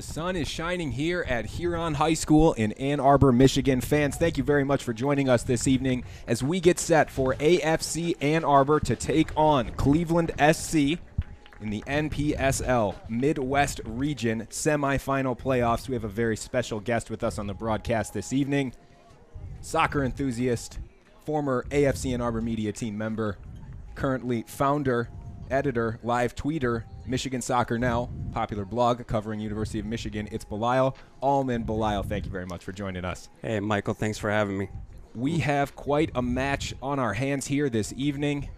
The sun is shining here at Huron High School in Ann Arbor, Michigan. Fans, thank you very much for joining us this evening as we get set for AFC Ann Arbor to take on Cleveland SC in the NPSL Midwest Region semifinal playoffs. We have a very special guest with us on the broadcast this evening. Soccer enthusiast, former AFC Ann Arbor media team member, currently founder, editor, live tweeter, Michigan Soccer Now, popular blog covering University of Michigan. It's Belial, Allman Belial. Thank you very much for joining us. Hey, Michael, thanks for having me. We have quite a match on our hands here this evening.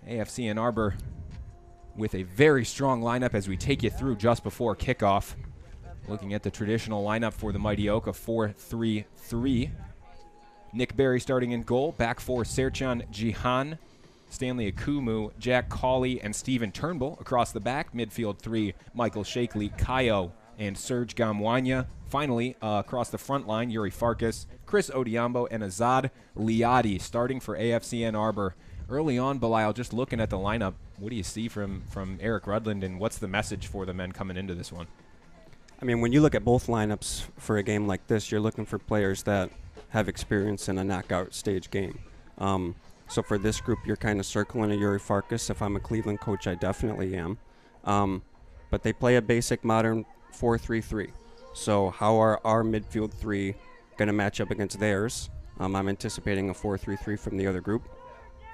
AFC Ann Arbor with a very strong lineup as we take you through just before kickoff. Looking at the traditional lineup for the Mighty Oak of 4-3-3. Nick Berry starting in goal. Back four, Serchan Jihan, Stanley Akumu, Jack Cawley, and Stephen Turnbull. Across the back, midfield three, Michael Shakely, Kayo, and Serge Gamwanya. Finally, across the front line, Yuri Farkas, Chris Odiambo, and Azad Liadi starting for AFC Ann Arbor. Early on, Belial, just looking at the lineup, what do you see from Eric Rudland, and what's the message for the men coming into this one? I mean, when you look at both lineups for a game like this, you're looking for players that have experience in a knockout stage game. So for this group, you're kind of circling a Yuri Farkas. If I'm a Cleveland coach, I definitely am. But they play a basic modern 4-3-3. So how are our midfield three going to match up against theirs? I'm anticipating a 4-3-3 from the other group.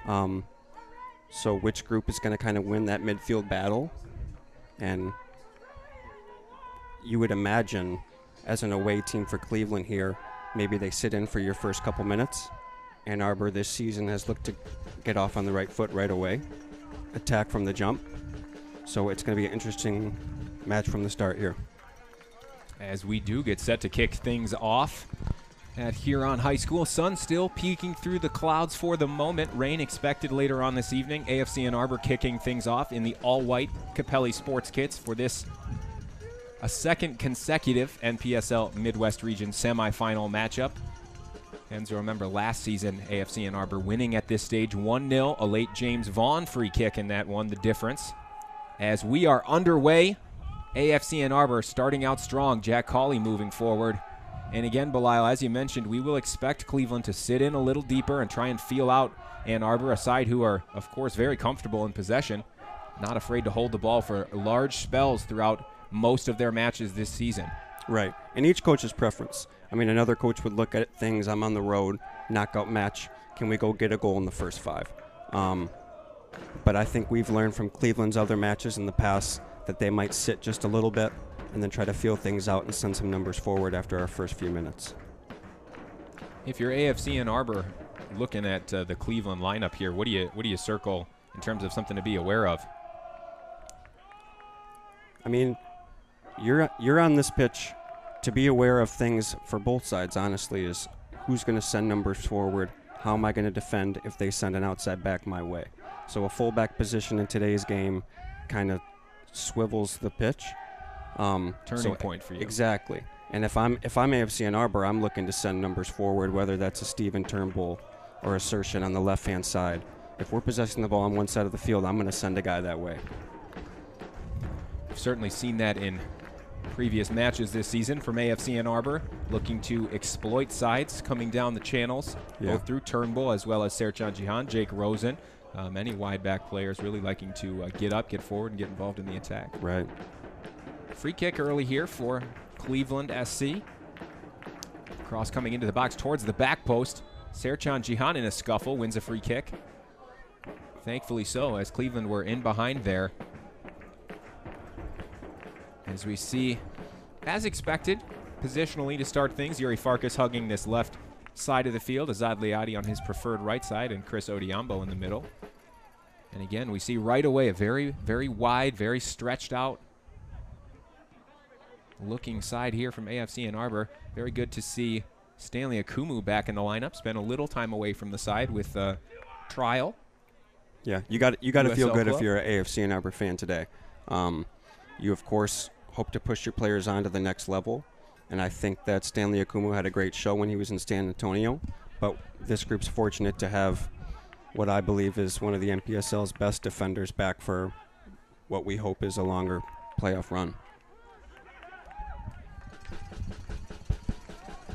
So which group is going to kind of win that midfield battle? And you would imagine, as an away team for Cleveland here, maybe they sit in for your first couple minutes. Ann Arbor this season has looked to get off on the right foot right away, attack from the jump. So it's going to be an interesting match from the start here. As we do get set to kick things off at Huron High School, sun still peeking through the clouds for the moment. Rain expected later on this evening. AFC Ann Arbor kicking things off in the all-white Capelli sports kits for this, a second consecutive NPSL Midwest Region semifinal matchup. And so remember last season, AFC Ann Arbor winning at this stage 1-0. A late James Vaughn free kick in that one, the difference. As we are underway, AFC Ann Arbor starting out strong. Jack Cawley moving forward. And again, Belial, as you mentioned, we will expect Cleveland to sit in a little deeper and try and feel out Ann Arbor, a side who are, of course, very comfortable in possession. Not afraid to hold the ball for large spells throughout most of their matches this season. Right, and each coach's preference. I mean, another coach would look at things, I'm on the road, knockout match, can we go get a goal in the first five? But I think we've learned from Cleveland's other matches in the past that they might sit just a little bit and then try to feel things out and send some numbers forward after our first few minutes. If you're AFC Ann Arbor looking at the Cleveland lineup here, what do you circle in terms of something to be aware of? I mean, you're on this pitch to be aware of things for both sides, honestly, is who's going to send numbers forward, how am I going to defend if they send an outside back my way. So a fullback position in today's game kind of swivels the pitch. Turning point for you. Exactly. And if I'm AFC Ann Arbor, I'm looking to send numbers forward, whether that's a Stephen Turnbull or a Serchan on the left-hand side. If we're possessing the ball on one side of the field, I'm going to send a guy that way. We've certainly seen that in previous matches this season from AFC Ann Arbor, looking to exploit sides coming down the channels, both through Turnbull as well as Serchan Jihan, Jake Rosen. Many wide back players really liking to get up, get forward, and get involved in the attack. Right. Free kick early here for Cleveland SC. Cross coming into the box towards the back post. Serchan Jihan in a scuffle wins a free kick. Thankfully so, as Cleveland were in behind there. As we see, as expected, positionally to start things, Yuri Farkas hugging this left side of the field, Azad Liadi on his preferred right side, and Chris Odiambo in the middle. And again, we see right away a very, very wide, very stretched out looking side here from AFC Ann Arbor. Very good to see Stanley Akumu back in the lineup. Spent a little time away from the side with trial. Yeah, you got to feel good club. if you're an AFC Ann Arbor fan today. You, of course, hope to push your players on to the next level. And I think that Stanley Akumu had a great show when he was in San Antonio. But this group's fortunate to have what I believe is one of the NPSL's best defenders back for what we hope is a longer playoff run.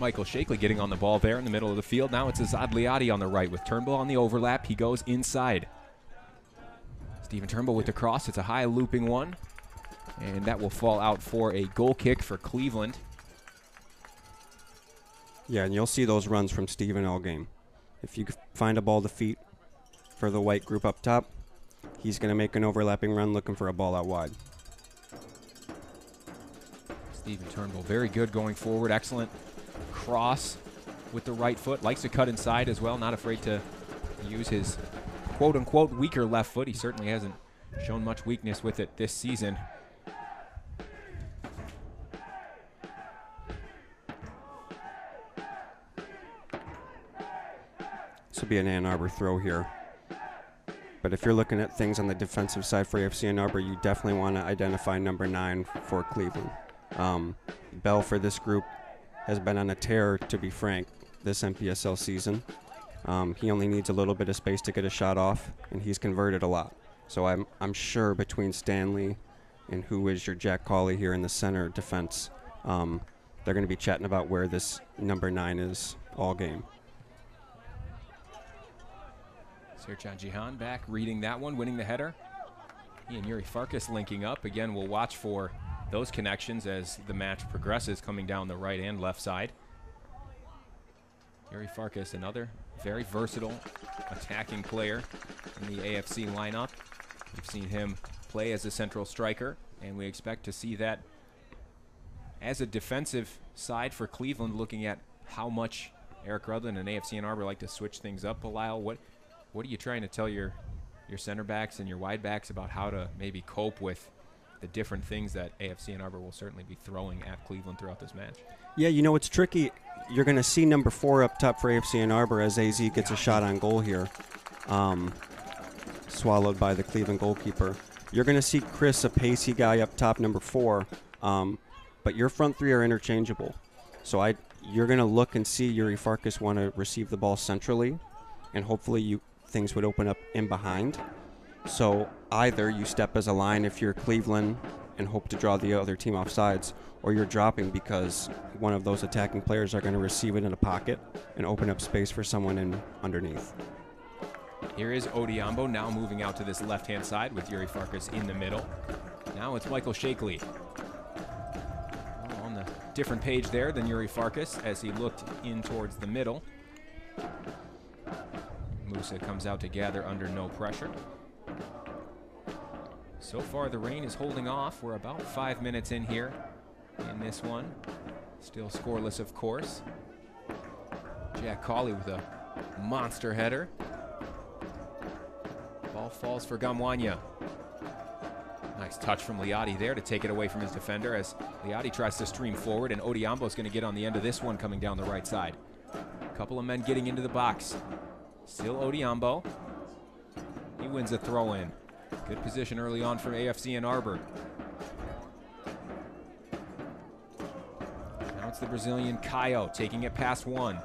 Michael Shakley getting on the ball there in the middle of the field. Now it's Azad Liadi on the right with Turnbull on the overlap. He goes inside. Stephen Turnbull with the cross. It's a high looping one. And that will fall out for a goal kick for Cleveland. Yeah, and you'll see those runs from Stephen all game. If you find a ball to feet for the white group up top, he's going to make an overlapping run looking for a ball out wide. Stephen Turnbull, very good going forward. Excellent cross with the right foot. Likes to cut inside as well. Not afraid to use his quote-unquote weaker left foot. He certainly hasn't shown much weakness with it this season. This will be an Ann Arbor throw here. But if you're looking at things on the defensive side for AFC Ann Arbor, you definitely want to identify number 9 for Cleveland. Bell for this group has been on a tear, to be frank, this NPSL season. He only needs a little bit of space to get a shot off, and he's converted a lot. So I'm sure between Stanley and who is your Jack Cawley here in the center defense, they're going to be chatting about where this number 9 is all game. Serjan Jihan back reading that one, winning the header. He and Yuri Farkas linking up. Again, we'll watch for those connections as the match progresses, coming down the right and left side. Yuri Farkas, another very versatile attacking player in the AFC lineup. We've seen him play as a central striker, and we expect to see that as a defensive side for Cleveland, looking at how much Eric Rudland and AFC Ann Arbor like to switch things up. Lyle, what are you trying to tell your center backs and your wide backs about how to maybe cope with the different things that AFC Ann Arbor will certainly be throwing at Cleveland throughout this match? Yeah, you know, it's tricky. You're going to see number 4 up top for AFC Ann Arbor as AZ gets a shot on goal here, swallowed by the Cleveland goalkeeper. You're going to see Chris, a pacey guy up top, number 4, but your front 3 are interchangeable. So you're going to look and see Yuri Farkas want to receive the ball centrally, and hopefully things would open up in behind. So either you step as a line if you're Cleveland and hope to draw the other team off sides, or you're dropping because one of those attacking players are going to receive it in a pocket and open up space for someone in underneath. Here is Odiambo now moving out to this left-hand side with Yuri Farkas in the middle. Now it's Michael Shakley. On the different page there than Yuri Farkas as he looked in towards the middle. Musa comes out to gather under no pressure. So far the rain is holding off. We're about 5 minutes in here in this one. Still scoreless, of course. Jack Cawley with a monster header. Ball falls for Gamwanya. Nice touch from Liadi there to take it away from his defender as Liadi tries to stream forward, and Odiambo's going to get on the end of this one coming down the right side. A couple of men getting into the box. Still Odiambo. He wins a throw-in. Good position early on from AFC Ann Arbor. Now it's the Brazilian Caio taking it past one.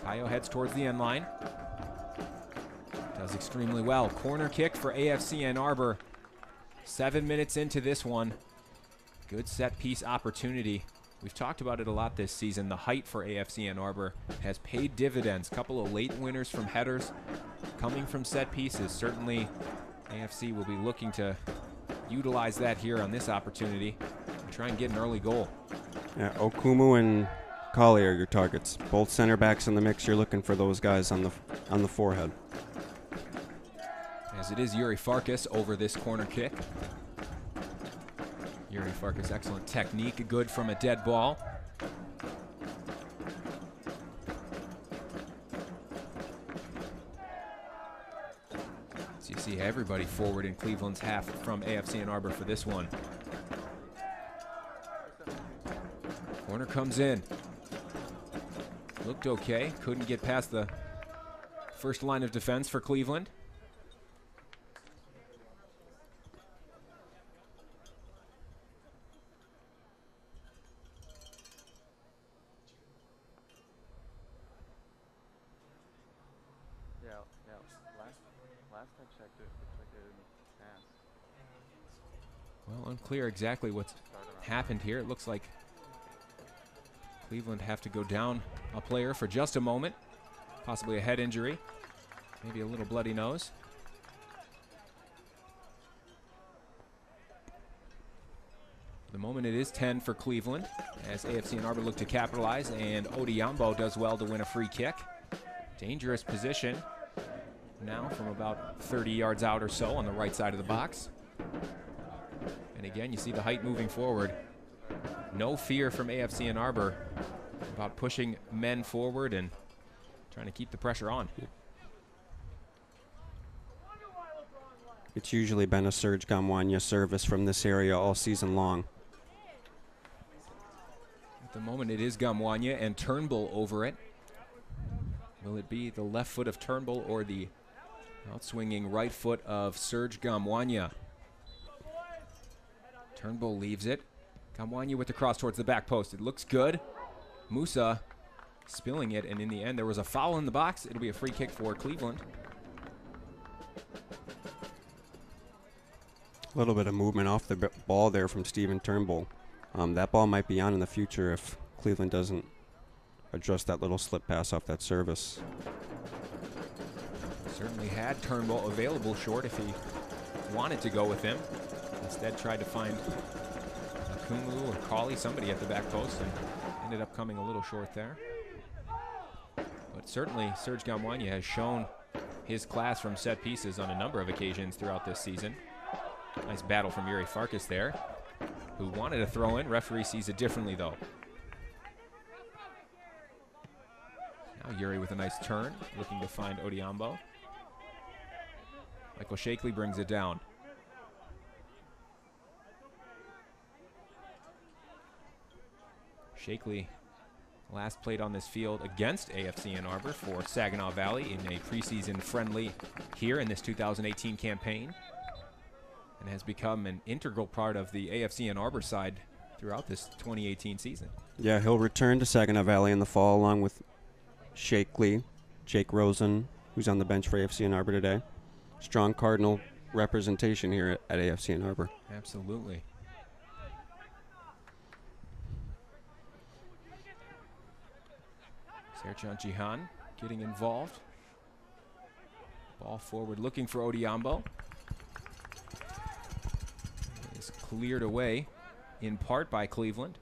Caio heads towards the end line. Does extremely well. Corner kick for AFC Ann Arbor. 7 minutes into this one. Good set piece opportunity. We've talked about it a lot this season. The height for AFC Ann Arbor has paid dividends. Couple of late winners from headers coming from set pieces. Certainly AFC will be looking to utilize that here on this opportunity and try and get an early goal. Yeah, Okumu and Cawley are your targets. Both center backs in the mix. You're looking for those guys on the forehead. As it is Yuri Farkas over this corner kick. Yuri Farkas, excellent technique, good from a dead ball. So you see everybody forward in Cleveland's half from AFC Ann Arbor for this one. Corner comes in. Looked okay, couldn't get past the first line of defense for Cleveland. Last I checked, it looked like they didn't pass. Well, unclear exactly what's happened here. It looks like Cleveland have to go down a player for just a moment. Possibly a head injury. Maybe a little bloody nose. The moment it is 10 for Cleveland as AFC Ann Arbor look to capitalize, and Odiambo does well to win a free kick. Dangerous position now from about 30 yards out or so on the right side of the box. And again, you see the height moving forward. No fear from AFC Ann Arbor about pushing men forward and trying to keep the pressure on. It's usually been a Serge Gamwanya service from this area all season long. At the moment, it is Gamwanya and Turnbull over it. Will it be the left foot of Turnbull or the outswinging right foot of Serge Gamwanya? Turnbull leaves it. Gamwanya with the cross towards the back post. It looks good. Musa spilling it, and in the end, there was a foul in the box. It'll be a free kick for Cleveland. A little bit of movement off the ball there from Stephen Turnbull. That ball might be on in the future if Cleveland doesn't address that little slip pass off that service. Certainly had Turnbull available short if he wanted to go with him. Instead tried to find Akumu or Cauley, somebody at the back post, and ended up coming a little short there. But certainly Serge Gamwanya has shown his class from set pieces on a number of occasions throughout this season. Nice battle from Yuri Farkas there, who wanted a throw in. Referee sees it differently though. Now Yuri with a nice turn, looking to find Odiambo. Michael Shakely brings it down. Shakely last played on this field against AFC Ann Arbor for Saginaw Valley in a preseason friendly here in this 2018 campaign, and has become an integral part of the AFC Ann Arbor side throughout this 2018 season. Yeah, he'll return to Saginaw Valley in the fall along with Shakely, Jake Rosen, who's on the bench for AFC Ann Arbor today. Strong Cardinal representation here at AFC Ann Arbor. Absolutely. Serjan Jihan getting involved. Ball forward looking for Odiambo. Is cleared away in part by Cleveland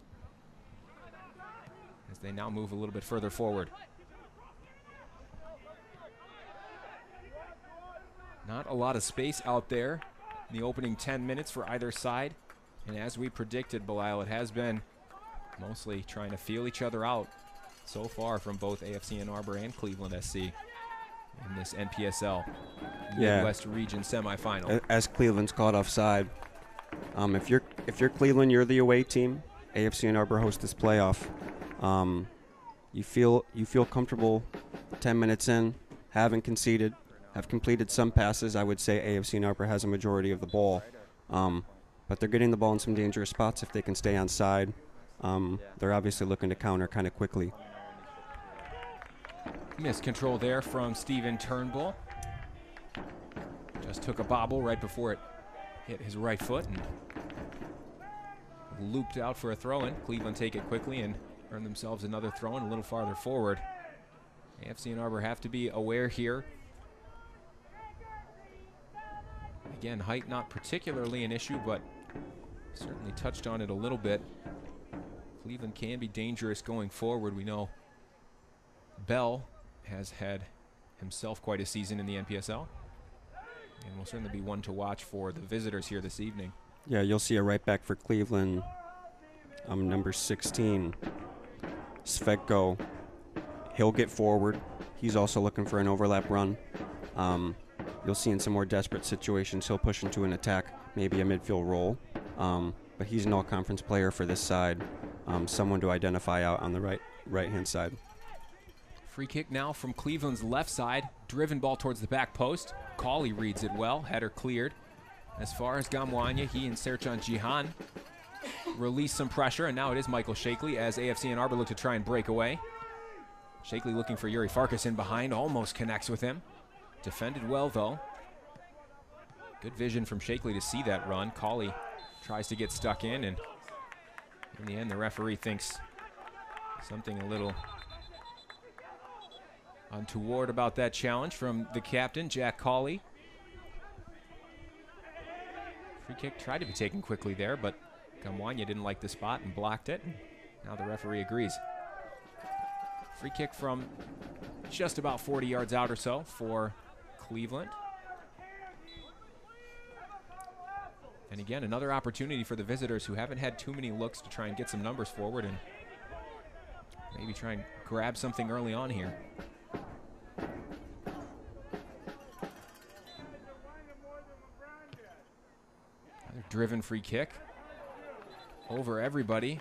as they now move a little bit further forward. Not a lot of space out there in the opening 10 minutes for either side. And as we predicted, Belial, it has been mostly trying to feel each other out so far from both AFC Ann Arbor and Cleveland SC in this NPSL Midwest Region semifinal. As Cleveland's caught offside, if you're Cleveland, you're the away team. AFC Ann Arbor hosts this playoff. You feel comfortable 10 minutes in, haven't conceded, have completed some passes. I would say AFC Ann Arbor has a majority of the ball, but they're getting the ball in some dangerous spots if they can stay on side. They're obviously looking to counter kind of quickly. Missed control there from Stephen Turnbull. Just took a bobble right before it hit his right foot and looped out for a throw-in. Cleveland take it quickly and earn themselves another throw-in a little farther forward. AFC Ann Arbor have to be aware here. Again, height not particularly an issue, but certainly touched on it a little bit. Cleveland can be dangerous going forward. We know Bell has had himself quite a season in the NPSL, and will certainly be one to watch for the visitors here this evening. Yeah, you'll see a right back for Cleveland, number 16, Svetko. He'll get forward. He's also looking for an overlap run. You'll see in some more desperate situations, he'll push into an attack, maybe a midfield role. But he's an all-conference player for this side, someone to identify out on the right-hand side. Free kick now from Cleveland's left side. Driven ball towards the back post. Cauley reads it well. Header cleared. As far as Gamwanya, he and Serjan Jihan release some pressure, and now it is Michael Shakely as AFC Ann Arbor look to try and break away. Shakely looking for Yuri Farkas in behind, almost connects with him. Defended well, though. Good vision from Shakely to see that run. Cauley tries to get stuck in, and in the end, the referee thinks Something a little untoward about that challenge from the captain, Jack Cawley. Free kick tried to be taken quickly there, but Gamwanya didn't like the spot and blocked it. Now the referee agrees. Free kick from just about 40 yards out or so for Cleveland. And again, another opportunity for the visitors who haven't had too many looks to try and get some numbers forward and maybe try and grab something early on here. Another driven free kick over everybody.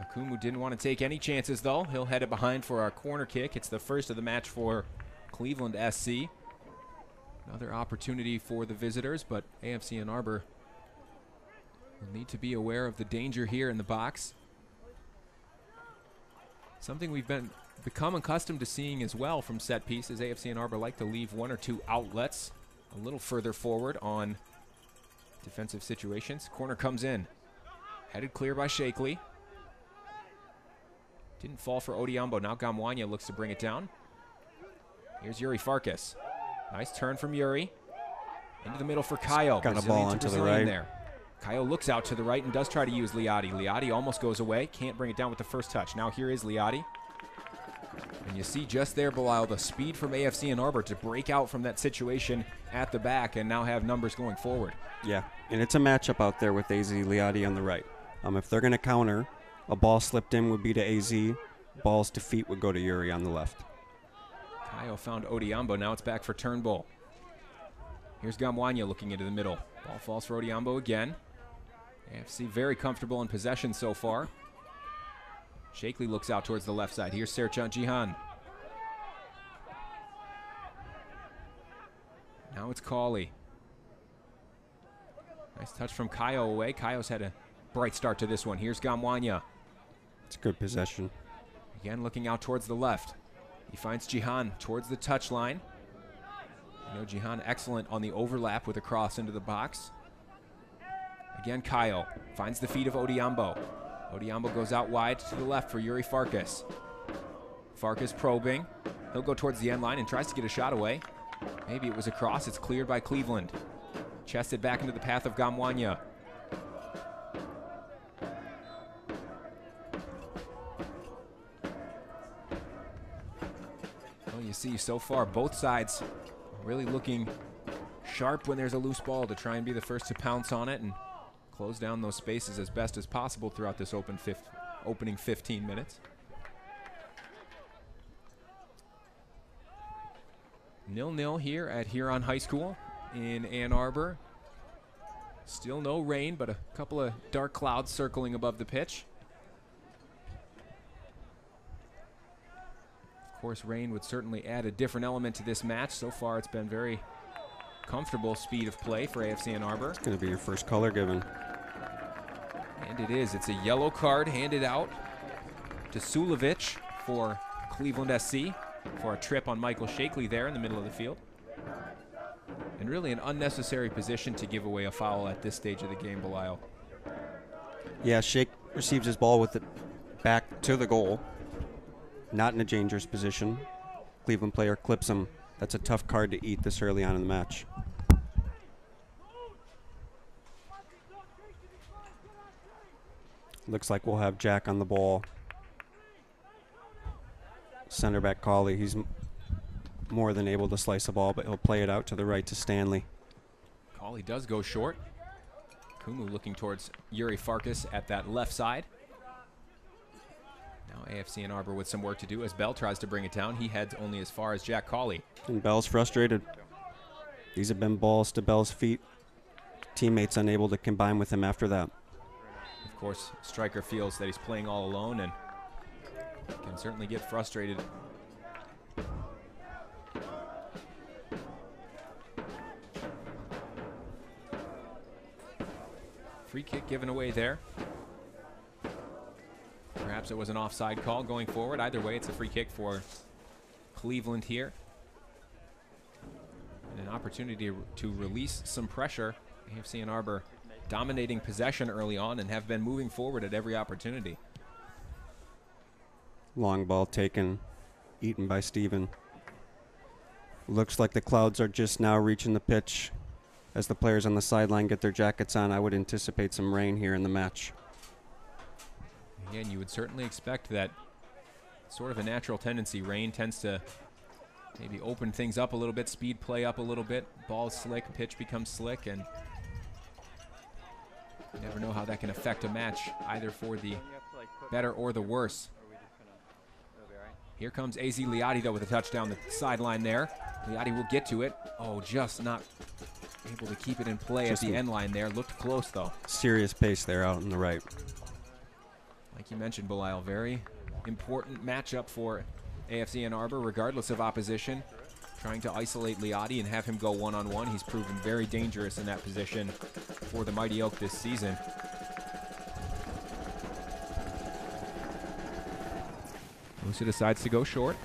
Akumu didn't want to take any chances, though. He'll head it behind for our corner kick. It's the first of the match for Cleveland SC. Another opportunity for the visitors, but AFC Ann Arbor will need to be aware of the danger here in the box. Something we've become accustomed to seeing as well from set pieces. AFC Ann Arbor like to leave one or two outlets a little further forward on defensive situations. Corner comes in. Headed clear by Shakely. Didn't fall for Odiambo. Now Gamwanya looks to bring it down. Here's Yuri Farkas. Nice turn from Yuri. Into the middle for Kayo. Got a ball onto the right. There. Kayo looks out to the right and does try to use Liati. Liati almost goes away. Can't bring it down with the first touch. Now here is Liati. And you see just there, Belial, the speed from AFC Ann Arbor to break out from that situation at the back and now have numbers going forward. Yeah, and it's a matchup out there with AZ Liati on the right. If they're going to counter, a ball slipped in would be to AZ. Balls to feet would go to Yuri on the left. Kayo found Odiambo. Now it's back for Turnbull. Here's Gamwanya looking into the middle. Ball falls for Odiambo again. AFC very comfortable in possession so far. Shakely looks out towards the left side. Here's Serchant Jihan. Now it's Cawley. Nice touch from Kayo away. Kayo's had a bright start to this one. Here's Gamwanya. It's good possession. Again, looking out towards the left. He finds Jihan towards the touchline. You know, Jihan excellent on the overlap with a cross into the box. Again, Kayo finds the feet of Odiambo. Odiambo goes out wide to the left for Yuri Farkas. Farkas probing. He'll go towards the end line and tries to get a shot away. Maybe it was a cross. It's cleared by Cleveland. Chested back into the path of Gamwanya. Well, you see so far both sides really looking sharp when there's a loose ball to try and be the first to pounce on it and close down those spaces as best as possible throughout this opening 15 minutes. 0-0 here at Huron High School in Ann Arbor. Still no rain, but a couple of dark clouds circling above the pitch. Of course, rain would certainly add a different element to this match. So far, it's been very comfortable speed of play for AFC Ann Arbor. It's going to be your first color given. And it is. It's a yellow card handed out to Sulovic for Cleveland SC for a trip on Michael Shakely there in the middle of the field. And really an unnecessary position to give away a foul at this stage of the game, Belial. Yeah, Shake receives his ball with it back to the goal. Not in a dangerous position. Cleveland player clips him. That's a tough card to eat this early on in the match. Looks like we'll have Jack on the ball. Center back Cawley, he's more than able to slice a ball, but he'll play it out to the right to Stanley. Cawley does go short. Kumu looking towards Yuri Farkas at that left side. Now AFC Ann Arbor with some work to do as Bell tries to bring it down. He heads only as far as Jack Cawley. And Bell's frustrated. These have been balls to Bell's feet. Teammates unable to combine with him after that. Of course, striker feels that he's playing all alone and can certainly get frustrated. Free kick given away there. Perhaps it was an offside call going forward. Either way, it's a free kick for Cleveland here. And an opportunity to release some pressure. AFC Ann Arbor dominating possession early on and have been moving forward at every opportunity. Long ball taken, eaten by Steven. Looks like the Clouds are just now reaching the pitch. As the players on the sideline get their jackets on, I would anticipate some rain here in the match. Again, you would certainly expect that sort of a natural tendency. Rain tends to maybe open things up a little bit, speed play up a little bit. Ball's slick, pitch becomes slick, and you never know how that can affect a match, either for the better or the worse. Here comes AZ Liati, though, with a touchdown the sideline there. Liati will get to it. Oh, just not able to keep it in play at the end line there. Looked close, though. Serious pace there out on the right. Like you mentioned, Belial, very important matchup for AFC Ann Arbor, regardless of opposition. Trying to isolate Liati and have him go one-on-one. He's proven very dangerous in that position for the Mighty Oak this season. Lucia decides to go short.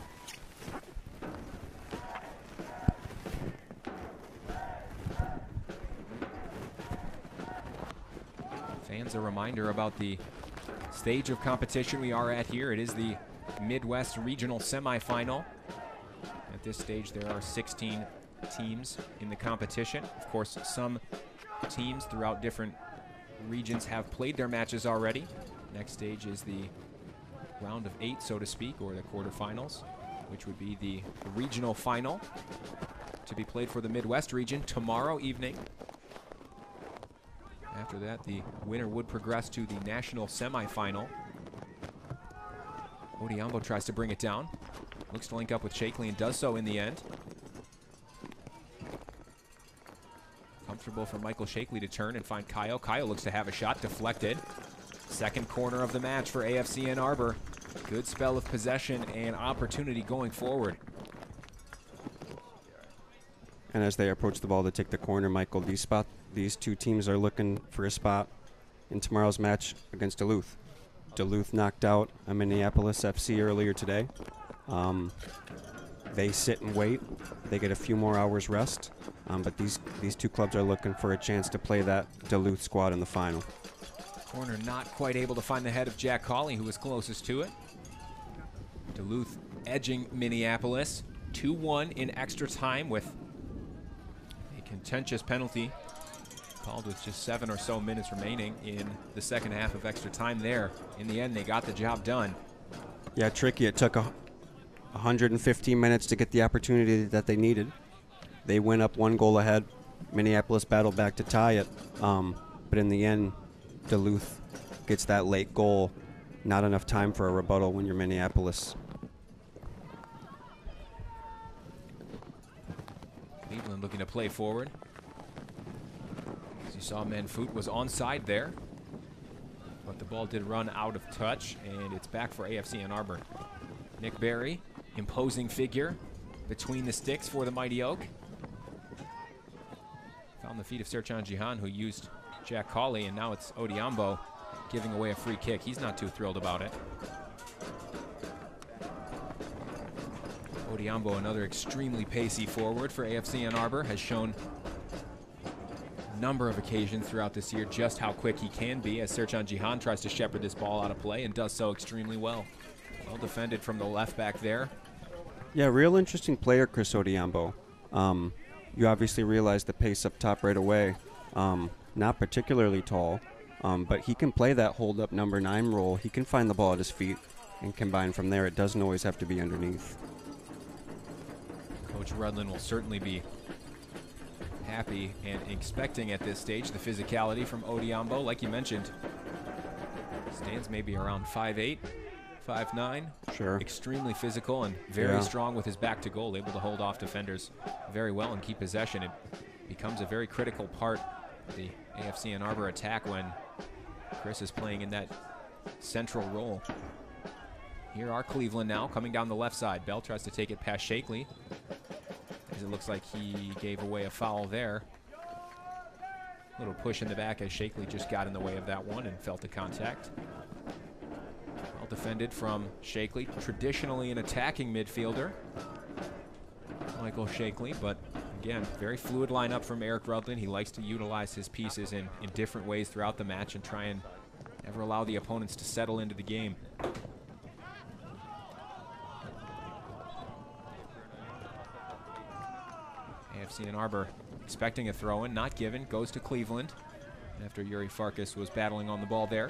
Fans, a reminder about the stage of competition we are at here. It is the Midwest Regional Semifinal. At this stage, there are 16 teams in the competition. Of course, some teams throughout different regions have played their matches already. Next stage is the round of 8, so to speak, or the quarterfinals, which would be the regional final to be played for the Midwest region tomorrow evening. After that, the winner would progress to the national semifinal. Odiambo tries to bring it down. Looks to link up with Shakely and does so in the end. Comfortable for Michael Shakely to turn and find Kyle. Kyle looks to have a shot deflected. Second corner of the match for AFC Ann Arbor. Good spell of possession and opportunity going forward. And as they approach the ball to take the corner, Michael, these two teams are looking for a spot in tomorrow's match against Duluth. Duluth knocked out a Minneapolis FC earlier today. They sit and wait. They get a few more hours rest. But these two clubs are looking for a chance to play that Duluth squad in the final. Corner not quite able to find the head of Jack Hawley, who was closest to it. Duluth edging Minneapolis 2-1 in extra time with a contentious penalty called with just 7 or so minutes remaining in the second half of extra time there. In the end, they got the job done. Yeah, tricky. It took 115 minutes to get the opportunity that they needed. They went up 1 goal ahead. Minneapolis battled back to tie it. But in the end, Duluth gets that late goal. Not enough time for a rebuttal when you're Minneapolis. Cleveland looking to play forward. As you saw, Menfoot was onside there, but the ball did run out of touch, and it's back for AFC Ann Arbor. Nick Berry, imposing figure between the sticks for the Mighty Oak. Found the feet of Serchan Jihan, who used Jack Hawley, and now it's Odiambo giving away a free kick. He's not too thrilled about it. Odiambo, another extremely pacey forward for AFC Ann Arbor, has shown a number of occasions throughout this year just how quick he can be as Serchan Jihan tries to shepherd this ball out of play and does so extremely well. Well defended from the left back there. Yeah, real interesting player, Chris Odiambo. You obviously realize the pace up top right away. Not particularly tall, but he can play that hold-up number 9 role. He can find the ball at his feet and combine from there. It doesn't always have to be underneath. Coach Rudlin will certainly be happy and expecting at this stage the physicality from Odiambo. Like you mentioned, stands maybe around 5'8", 5'9". Sure. Extremely physical and very strong with his back to goal, able to hold off defenders very well and keep possession. It becomes a very critical part of the AFC Ann Arbor attack when Chris is playing in that central role. Here are Cleveland now coming down the left side. Bell tries to take it past Shakely, as it looks like he gave away a foul there. Little push in the back as Shakely just got in the way of that one and felt the contact. Well defended from Shakely, traditionally an attacking midfielder, Michael Shakely, but again, very fluid lineup from Eric Rudlin. He likes to utilize his pieces in different ways throughout the match and try and never allow the opponents to settle into the game. AFC Ann Arbor expecting a throw-in, not given, goes to Cleveland after Yuri Farkas was battling on the ball there.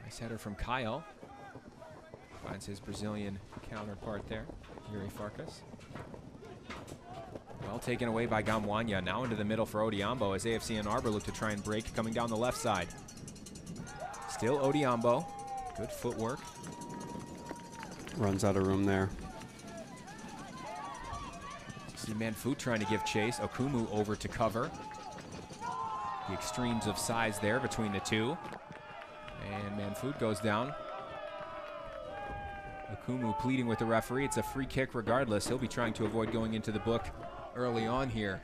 Nice header from Kyle. Finds his Brazilian counterpart there, Yuri Farkas. Well taken away by Gamwanya. Now into the middle for Odiambo as AFC Ann Arbor look to try and break, coming down the left side. Still Odiambo. Good footwork. Runs out of room there. See Manfut trying to give chase. Okumu over to cover. The extremes of size there between the two. And Manfut goes down. Okumu pleading with the referee. It's a free kick regardless. He'll be trying to avoid going into the book early on here.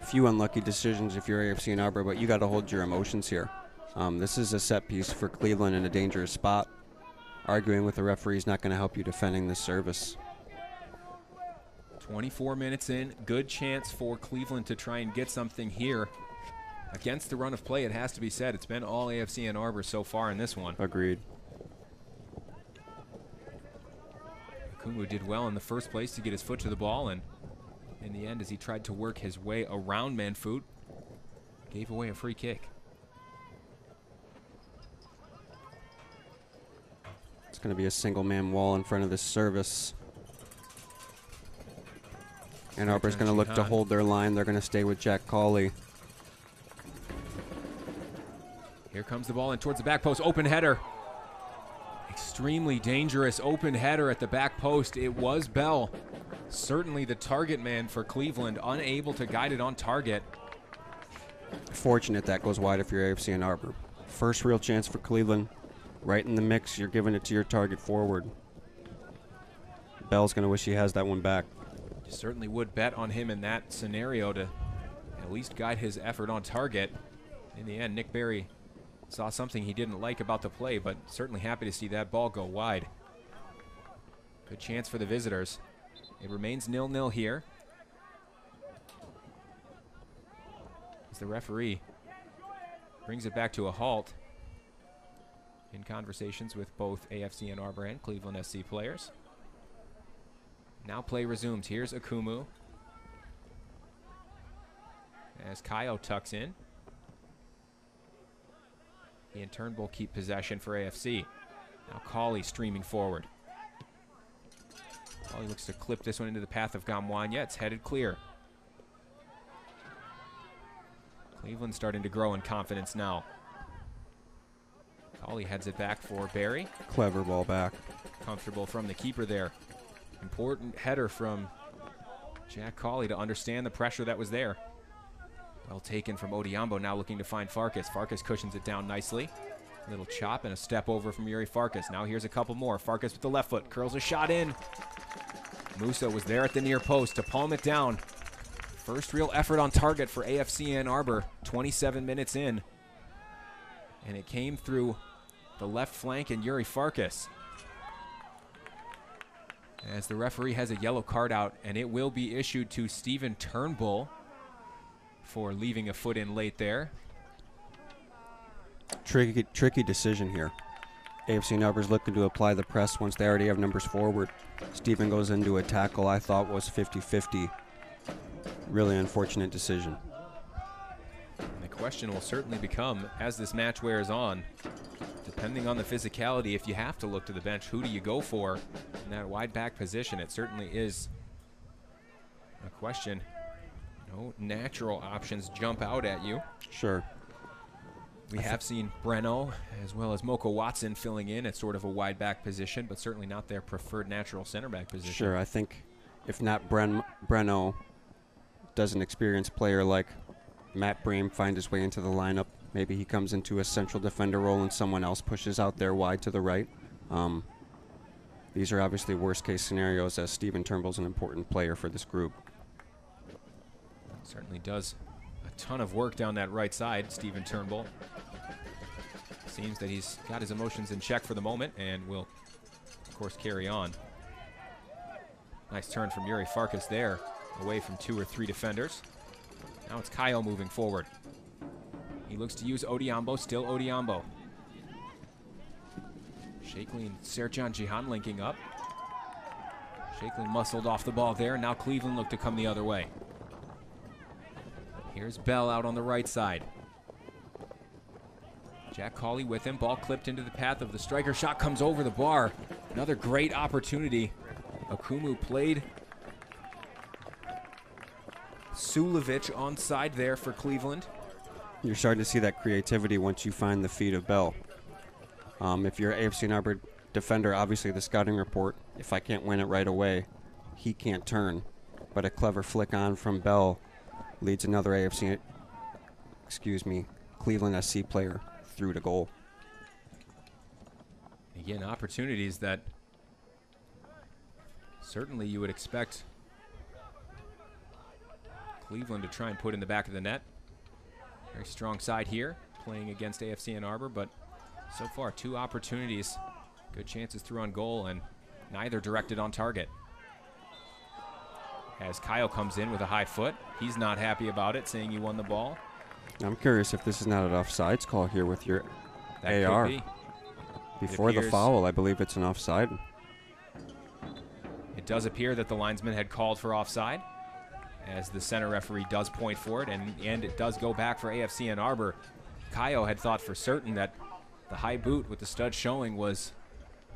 Few unlucky decisions if you're AFC Ann Arbor, but you got to hold your emotions here. This is a set piece for Cleveland in a dangerous spot. Arguing with the referee is not going to help you defending this service. 24 minutes in, good chance for Cleveland to try and get something here. Against the run of play, it has to be said, it's been all AFC Ann Arbor so far in this one. Agreed. Kumu did well in the first place to get his foot to the ball, and in the end, as he tried to work his way around Manfut, gave away a free kick. It's going to be a single-man wall in front of this service. Ann Arbor's going to look to hold their line. They're going to stay with Jack Cawley. Here comes the ball in towards the back post. Open header. Extremely dangerous open header at the back post. It was Bell. Certainly the target man for Cleveland, unable to guide it on target. Fortunate that goes wide if you're AFC Ann Arbor. First real chance for Cleveland. Right in the mix, you're giving it to your target forward. Bell's going to wish he has that one back. You certainly would bet on him in that scenario to at least guide his effort on target. In the end, Nick Berry saw something he didn't like about the play, but certainly happy to see that ball go wide. Good chance for the visitors. It remains 0-0 here. As the referee brings it back to a halt in conversations with both AFC Ann Arbor and Cleveland SC players. Now play resumes. Here's Akumu. As Kaio tucks in. He and Turnbull keep possession for AFC. Now Cawley streaming forward. Cawley looks to clip this one into the path of Gamwanya. It's headed clear. Cleveland starting to grow in confidence now. Cawley heads it back for Barry. Clever ball back. Comfortable from the keeper there. Important header from Jack Cawley to understand the pressure that was there. Well taken from Odiambo, now looking to find Farkas. Farkas cushions it down nicely. Little chop and a step over from Yuri Farkas. Now here's a couple more. Farkas with the left foot, curls a shot in. Musa was there at the near post to palm it down. First real effort on target for AFC Ann Arbor, 27 minutes in. And it came through the left flank and Yuri Farkas. As the referee has a yellow card out, and it will be issued to Stephen Turnbull for leaving a foot in late there. Tricky decision here. AFC Ann Arbor's looking to apply the press once they already have numbers forward. Stephen goes into a tackle I thought was 50-50. Really unfortunate decision. The question will certainly become, as this match wears on, depending on the physicality, if you have to look to the bench, who do you go for in that wide back position? It certainly is a question. No natural options jump out at you. Sure. We have seen Breno as well as Moko Watson filling in at sort of a wide back position, but certainly not their preferred natural center back position. Sure, I think if not Breno, does an experienced player like Matt Bream find his way into the lineup, maybe he comes into a central defender role and someone else pushes out there wide to the right. These are obviously worst case scenarios, as Stephen Turnbull's an important player for this group. Certainly does a ton of work down that right side, Stephen Turnbull. Seems that he's got his emotions in check for the moment and will, of course, carry on. Nice turn from Yuri Farkas there, away from 2 or 3 defenders. Now it's Kyle moving forward. He looks to use Odiambo, still Odiambo. Shakely and Serjan Jihan linking up. Shakely muscled off the ball there. Now Cleveland look to come the other way. Here's Bell out on the right side. Jack Cawley with him. Ball clipped into the path of the striker. Shot comes over the bar. Another great opportunity. Akumu played Sulovic onside there for Cleveland. You're starting to see that creativity once you find the feet of Bell. If you're an AFC Ann Arbor defender, obviously the scouting report, if I can't win it right away, he can't turn. But a clever flick on from Bell leads another Cleveland SC player through to goal. Again, opportunities that certainly you would expect Cleveland to try and put in the back of the net. Very strong side here, playing against AFC Ann Arbor, but so far 2 opportunities, good chances through on goal, and neither directed on target. As Kyle comes in with a high foot, he's not happy about it, saying you won the ball. I'm curious if this is not an offsides call here with your That AR. could be. Before the foul, I believe it's an offside. It does appear that the linesman had called for offside, as the center referee does point for it, and it does go back for AFC Ann Arbor. Kayo had thought for certain that the high boot with the stud showing was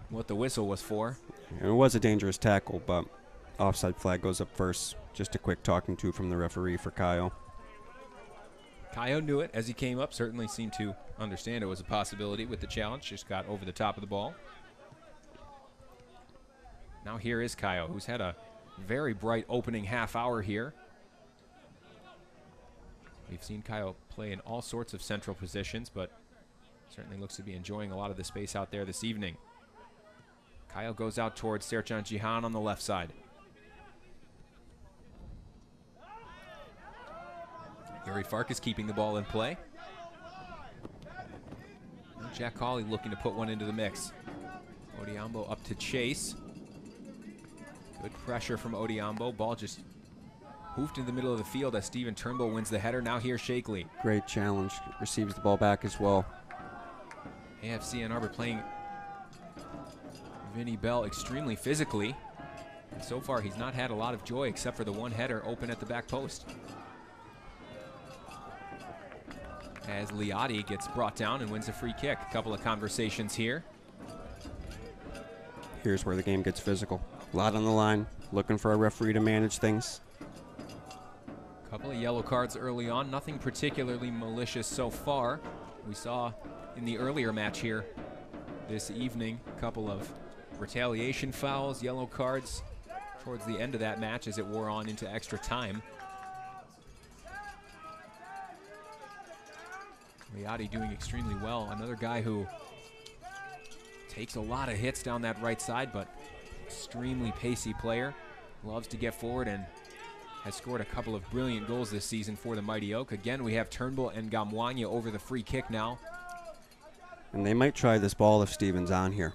what the whistle was for. And it was a dangerous tackle, but offside flag goes up first. Just a quick talking to from the referee for Kayo. Kayo knew it as he came up, certainly seemed to understand it was a possibility with the challenge, just got over the top of the ball. Now here is Kayo, who's had a very bright opening half hour here. We've seen Kayo play in all sorts of central positions, but certainly looks to be enjoying a lot of the space out there this evening. Kayo goes out towards Serjan Jihan on the left side. Yuri Farkas keeping the ball in play. And Jack Cawley looking to put one into the mix. Odiambo up to chase. Good pressure from Odiambo. Ball just hoofed in the middle of the field as Steven Turnbull wins the header. Now here's Shakely. Great challenge. Receives the ball back as well. AFC Ann Arbor playing Vinny Bell extremely physically. And so far he's not had a lot of joy except for the one header open at the back post. As Liati gets brought down and wins a free kick. A couple of conversations here. Here's where the game gets physical. A lot on the line. Looking for a referee to manage things. A couple of yellow cards early on. Nothing particularly malicious so far. We saw in the earlier match here this evening a couple of retaliation fouls, yellow cards towards the end of that match as it wore on into extra time. Liati doing extremely well. Another guy who takes a lot of hits down that right side, but extremely pacey player. Loves to get forward and has scored a couple of brilliant goals this season for the Mighty Oak. Again, we have Turnbull and Gamwanya over the free kick now. And they might try this ball if Steven's on here.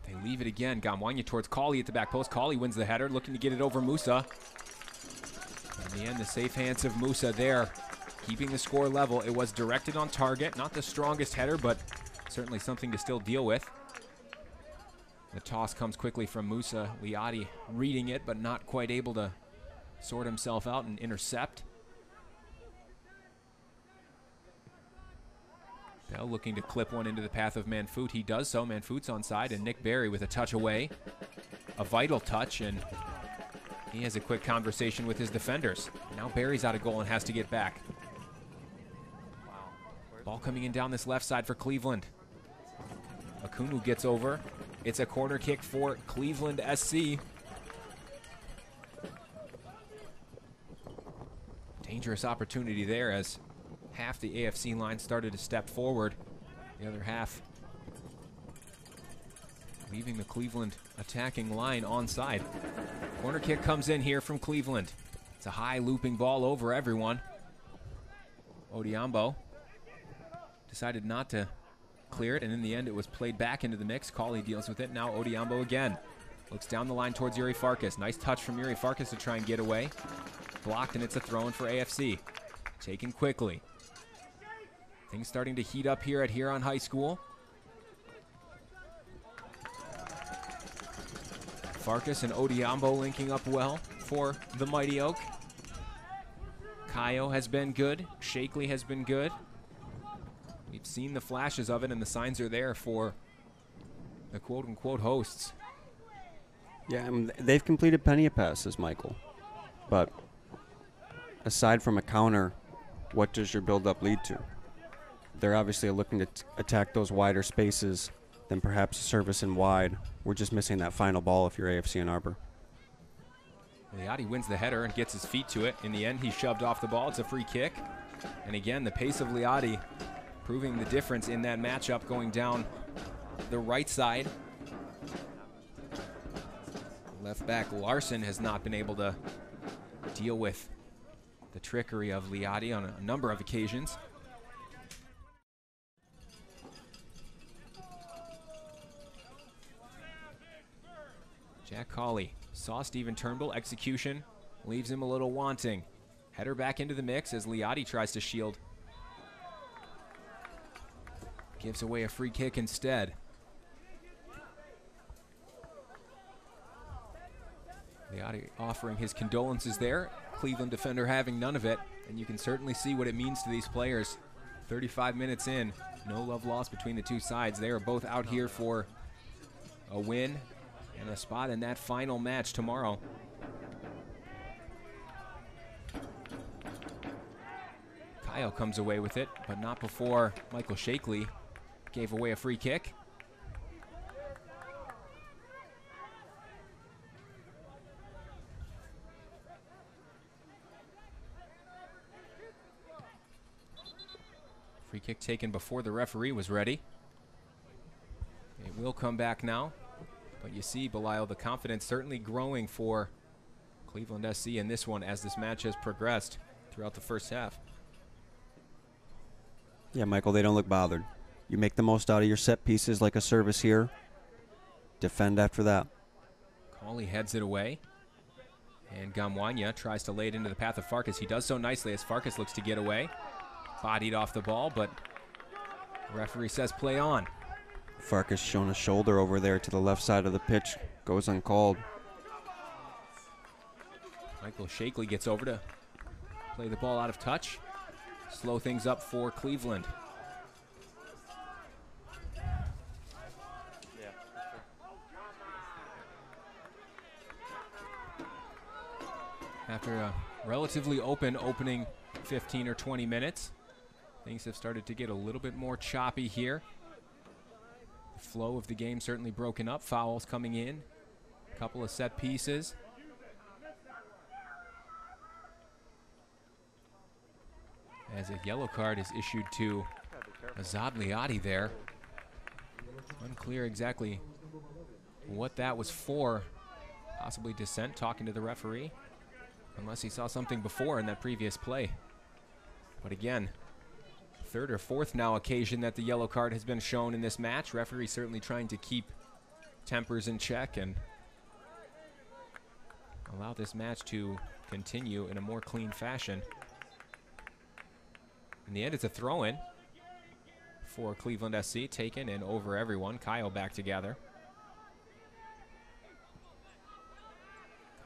They leave it again. Gamwanya towards Cawley at the back post. Cawley wins the header, looking to get it over Musa. In the end, the safe hands of Musa there, keeping the score level. It was directed on target. Not the strongest header, but certainly something to still deal with. The toss comes quickly from Musa. Liati reading it, but not quite able to sort himself out and intercept. Bell looking to clip one into the path of Manfoot. He does so. Manfoot's onside, and Nick Berry with a touch away. A vital touch, and he has a quick conversation with his defenders. Now Berry's out of goal and has to get back. Ball coming in down this left side for Cleveland. Akunu gets over. It's a corner kick for Cleveland SC. Dangerous opportunity there as half the AFC line started to step forward. The other half leaving the Cleveland attacking line onside. Corner kick comes in here from Cleveland. It's a high looping ball over everyone. Odiambo decided not to clear it, and in the end it was played back into the mix. Cawley deals with it. Now Odiambo again. Looks down the line towards Yuri Farkas. Nice touch from Yuri Farkas to try and get away. Blocked, and it's a throw-in for AFC. Taken quickly. Things starting to heat up here at Huron High School. Farkas and Odiambo linking up well for the Mighty Oak. Kayo has been good. Shakely has been good. We've seen the flashes of it, and the signs are there for the quote-unquote hosts. Yeah, I mean, they've completed plenty of passes, Michael. But aside from a counter, what does your build-up lead to? They're obviously looking to attack those wider spaces than perhaps a service in wide. We're just missing that final ball if you're AFC Ann Arbor. Liati wins the header and gets his feet to it. In the end, he shoved off the ball. It's a free kick. And again, the pace of Liati proving the difference in that matchup, going down the right side. Left back Larson has not been able to deal with the trickery of Liati on a number of occasions. Jack Colley saw Stephen Turnbull. Execution leaves him a little wanting. Header back into the mix as Liati tries to shield. Gives away a free kick instead. Liati offering his condolences there. Cleveland defender having none of it. And you can certainly see what it means to these players. 35 minutes in, no love lost between the two sides. They are both out here for a win and a spot in that final match tomorrow. Kyle comes away with it, but not before Michael Shakely gave away a free kick. Free kick taken before the referee was ready. It will come back now. But you see, Belial, the confidence certainly growing for Cleveland SC in this one as this match has progressed throughout the first half. Yeah, Michael, they don't look bothered. You make the most out of your set pieces like a service here. Defend after that. Colley heads it away. And Gamwanya tries to lay it into the path of Farkas. He does so nicely as Farkas looks to get away. Bodied off the ball, but the referee says play on. Farkas showing a shoulder over there to the left side of the pitch. Goes uncalled. Michael Shakely gets over to play the ball out of touch. Slow things up for Cleveland. After a relatively opening 15 or 20 minutes, things have started to get a little bit more choppy here. The flow of the game certainly broken up. Fouls coming in. A couple of set pieces. As a yellow card is issued to Azad Liati there. Unclear exactly what that was for. Possibly dissent, talking to the referee. Unless he saw something before in that previous play. But again, third or fourth now occasion that the yellow card has been shown in this match. Referee certainly trying to keep tempers in check and allow this match to continue in a more clean fashion. In the end, it's a throw-in for Cleveland SC, taken and over everyone. Kyle back together.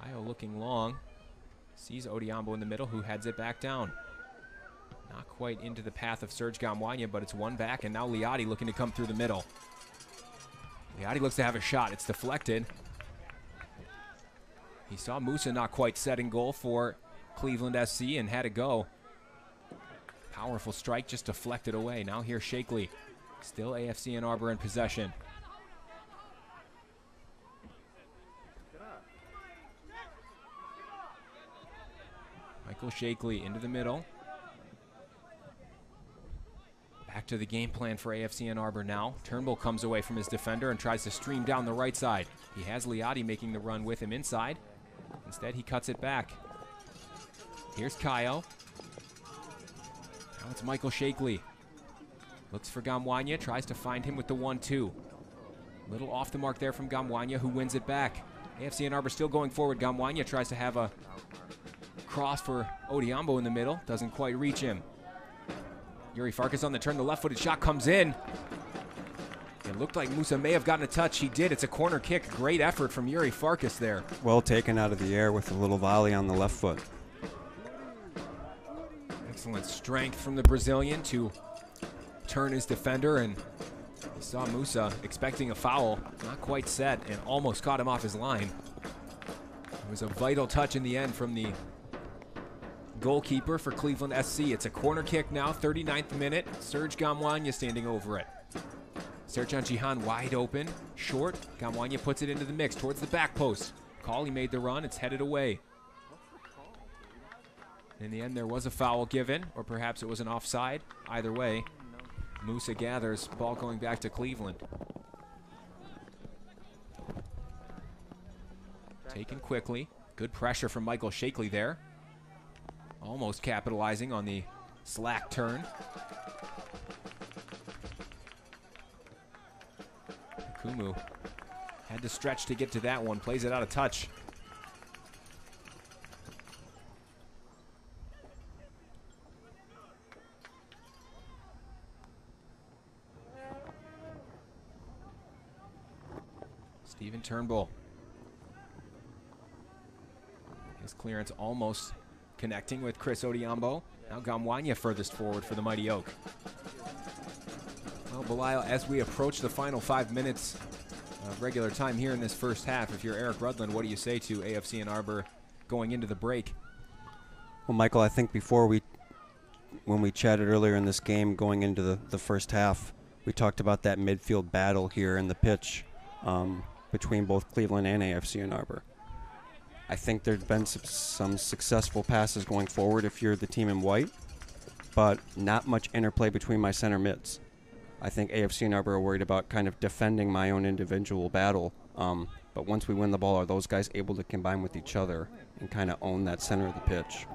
Kyle looking long. Sees Odiambo in the middle, who heads it back down. Not quite into the path of Serge Gamwanya, but it's one back, and now Liati looking to come through the middle. Liati looks to have a shot. It's deflected. He saw Musa not quite setting goal for Cleveland SC and had to go. Powerful strike, just deflected away. Now here's Shakely. Still AFC Ann Arbor in possession. Michael Shakely into the middle. Back to the game plan for AFC Ann Arbor now. Turnbull comes away from his defender and tries to stream down the right side. He has Liati making the run with him inside. Instead, he cuts it back. Here's Kayo. Now it's Michael Shakely. Looks for Gamwanya, tries to find him with the 1-2. Little off the mark there from Gamwanya, who wins it back. AFC Ann Arbor still going forward. Gamwanya tries to have a cross for Odiambo in the middle. Doesn't quite reach him. Yuri Farkas on the turn. The left-footed shot comes in. It looked like Musa may have gotten a touch. He did. It's a corner kick. Great effort from Yuri Farkas there. Well taken out of the air with a little volley on the left foot. Excellent strength from the Brazilian to turn his defender, and he saw Musa expecting a foul, not quite set, and almost caught him off his line. It was a vital touch in the end from the goalkeeper for Cleveland SC. It's a corner kick now, 39th minute. Serge Gamwanya standing over it. Serjan Jihan wide open, short. Gamwanya puts it into the mix towards the back post. Cauley made the run, it's headed away. In the end, there was a foul given, or perhaps it was an offside. Either way, Musa gathers, ball going back to Cleveland. Taken quickly. Good pressure from Michael Shakely there. Almost capitalizing on the slack turn. Kumu had to stretch to get to that one. Plays it out of touch. Steven Turnbull. His clearance almost connecting with Chris Odiambo. Now Gamwanya furthest forward for the Mighty Oak. Well, Belial, as we approach the final 5 minutes of regular time here in this first half, if you're Eric Rudland, what do you say to AFC Ann Arbor going into the break? Well, Michael, I think when we chatted earlier in this game going into the first half, we talked about that midfield battle here in the pitch between both Cleveland and AFC Ann Arbor. I think there's been some successful passes going forward if you're the team in white, but not much interplay between my center mids. I think AFC Ann Arbor are worried about kind of defending my own individual battle, but once we win the ball, are those guys able to combine with each other and kind of own that center of the pitch?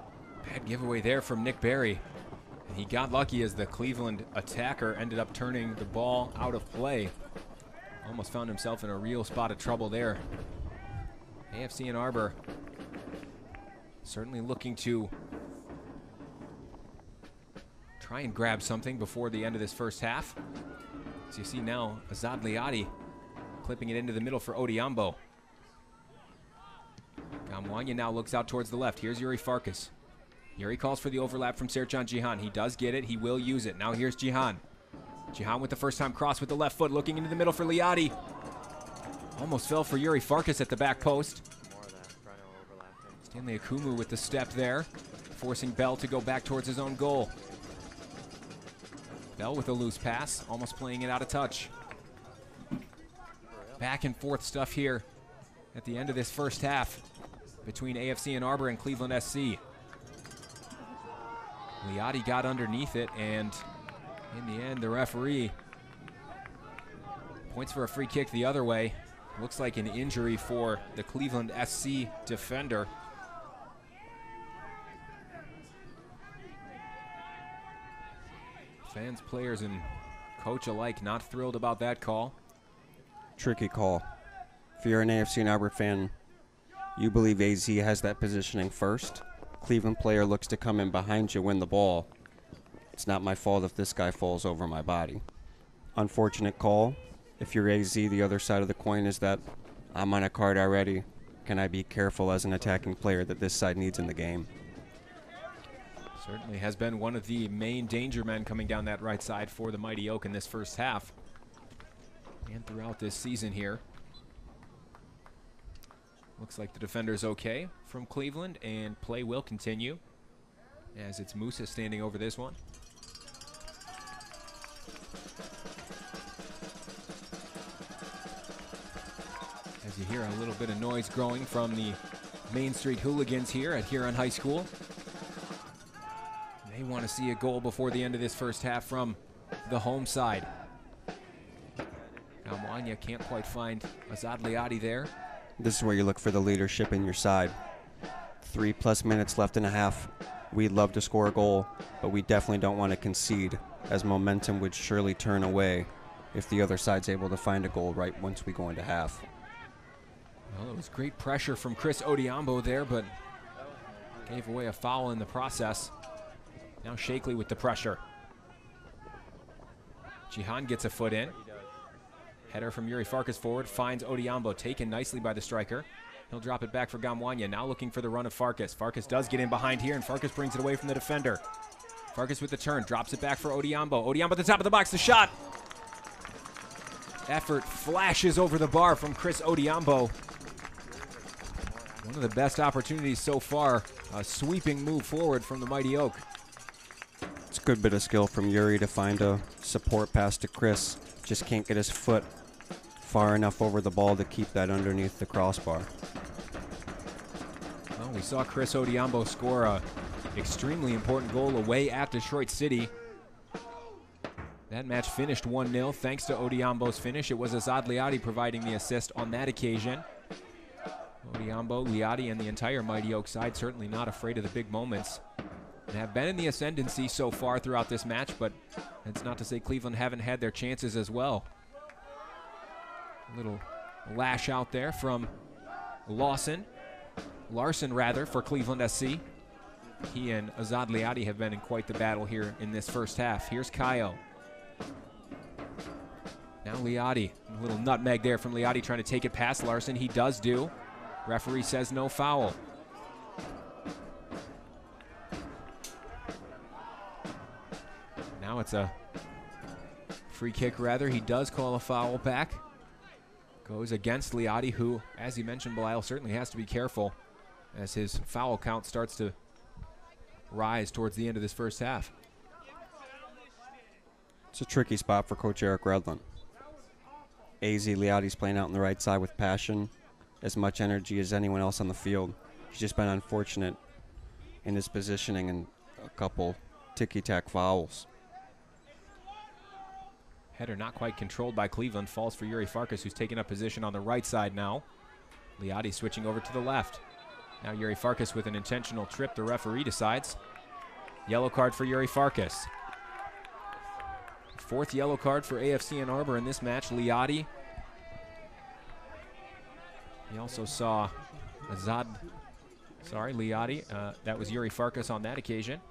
Bad giveaway there from Nick Berry. He got lucky as the Cleveland attacker ended up turning the ball out of play. Almost found himself in a real spot of trouble there. AFC Ann Arbor certainly looking to try and grab something before the end of this first half. As you see now, Azad Liadi clipping it into the middle for Odiambo. Gamwanya now looks out towards the left. Here's Yuri Farkas. Yuri calls for the overlap from Serjan Jihan. He does get it. He will use it. Now here's Jihan. Jihan with the first time cross with the left foot, looking into the middle for Liadi. Almost fell for Yuri Farkas at the back post. Stanley Akumu with the step there, forcing Bell to go back towards his own goal. Bell with a loose pass, almost playing it out of touch. Back and forth stuff here at the end of this first half between AFC Ann Arbor and Cleveland SC. Liadi got underneath it, and in the end, the referee points for a free kick the other way. Looks like an injury for the Cleveland SC defender. Fans, players, and coach alike not thrilled about that call. Tricky call. If you're an AFC Ann Arbor fan, you believe AZ has that positioning first. Cleveland player looks to come in behind you, win the ball. It's not my fault if this guy falls over my body. Unfortunate call. If you're AZ, the other side of the coin is that I'm on a card already. Can I be careful as an attacking player that this side needs in the game? Certainly has been one of the main danger men coming down that right side for the Mighty Oak in this first half and throughout this season here. Looks like the defender's okay from Cleveland, and play will continue as it's Musa standing over this one. As you hear a little bit of noise growing from the Main Street hooligans here at Huron High School. They want to see a goal before the end of this first half from the home side. Gamwanya can't quite find Azad Liadi there. This is where you look for the leadership in your side. 3+ minutes left in a half. We'd love to score a goal, but we definitely don't want to concede, as momentum would surely turn away if the other side's able to find a goal right once we go into half. Well, it was great pressure from Chris Odiambo there, but gave away a foul in the process. Now Shakely with the pressure. Jihan gets a foot in. Header from Yuri Farkas forward, finds Odiambo, taken nicely by the striker. He'll drop it back for Gamwanya, now looking for the run of Farkas. Farkas does get in behind here, and Farkas brings it away from the defender. Farkas with the turn, drops it back for Odiambo. Odiambo at the top of the box, the shot! Effort flashes over the bar from Chris Odiambo. One of the best opportunities so far, a sweeping move forward from the Mighty Oak. It's a good bit of skill from Yuri to find a support pass to Chris. Just can't get his foot far enough over the ball to keep that underneath the crossbar. Well, we saw Chris Odiambo score a extremely important goal away at Detroit City. That match finished 1-0 thanks to Odiambo's finish. It was Azad Liadi providing the assist on that occasion. Odiambo, Liadi, and the entire Mighty Oak side certainly not afraid of the big moments and have been in the ascendancy so far throughout this match, but it's not to say Cleveland haven't had their chances as well. A little lash out there from Larson rather, for Cleveland SC. He and Azad Liadi have been in quite the battle here in this first half. Here's Kayo. Now Liadi, a little nutmeg there from Liadi trying to take it past Larson. He does do. Referee says no foul. Now it's a free kick rather. He does call a foul back. Goes against Liadi, who, as you mentioned, Belial, certainly has to be careful as his foul count starts to rise towards the end of this first half. It's a tricky spot for Coach Eric Redlin. AZ Liadi's playing out on the right side with passion, as much energy as anyone else on the field. He's just been unfortunate in his positioning and a couple ticky-tack fouls. Header not quite controlled by Cleveland, falls for Yuri Farkas, who's taking up position on the right side now. Liadi switching over to the left. Now Yuri Farkas with an intentional trip. The referee decides. Yellow card for Yuri Farkas. Fourth yellow card for AFC Ann Arbor in this match. Liadi. He also saw Liadi. That was Yuri Farkas on that occasion.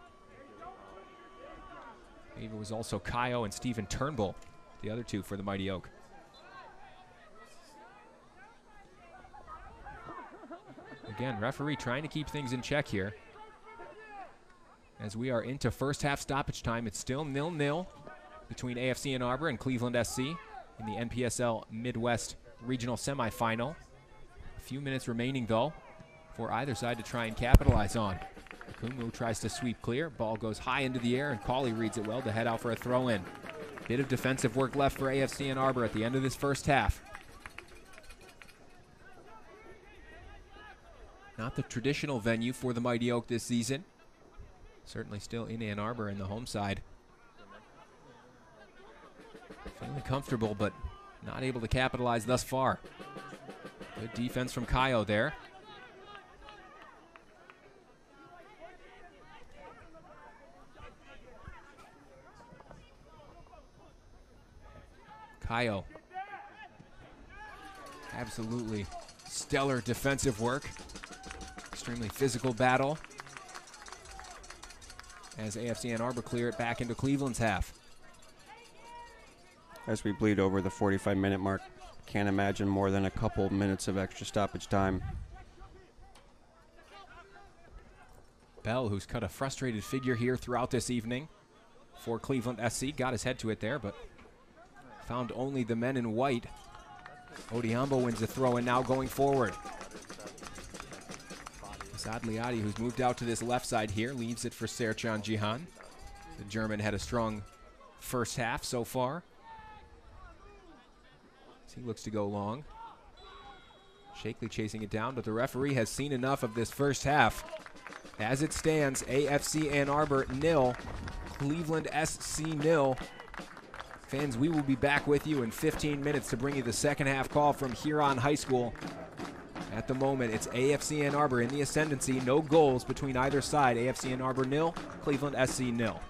I believe it was also Kayo and Stephen Turnbull, the other two for the Mighty Oak. Again, referee trying to keep things in check here. As we are into first half stoppage time, it's still 0-0 between AFC Ann Arbor and Cleveland SC in the NPSL Midwest Regional Semifinal. A few minutes remaining, though, for either side to try and capitalize on. Kumu tries to sweep clear. Ball goes high into the air, and Cauley reads it well to head out for a throw-in. Bit of defensive work left for AFC Ann Arbor at the end of this first half. Not the traditional venue for the Mighty Oak this season. Certainly still in Ann Arbor in the home side. Feeling comfortable, but not able to capitalize thus far. Good defense from Kayo there. Kayo. Absolutely stellar defensive work. Extremely physical battle. As AFC Ann Arbor clear it back into Cleveland's half. As we bleed over the 45-minute mark, can't imagine more than a couple minutes of extra stoppage time. Bell, who's cut a frustrated figure here throughout this evening for Cleveland SC, got his head to it there, but found only the men in white. Odiambo wins the throw, and now going forward. Asad Liadi, who's moved out to this left side here, leaves it for Sercan Jihan. The German had a strong first half so far. He looks to go long. Shakely chasing it down, but the referee has seen enough of this first half. As it stands, AFC Ann Arbor 0, Cleveland SC 0. Fans, we will be back with you in 15 minutes to bring you the second half call from Huron High School. At the moment, it's AFC Ann Arbor in the ascendancy. No goals between either side. AFC Ann Arbor 0, Cleveland SC 0.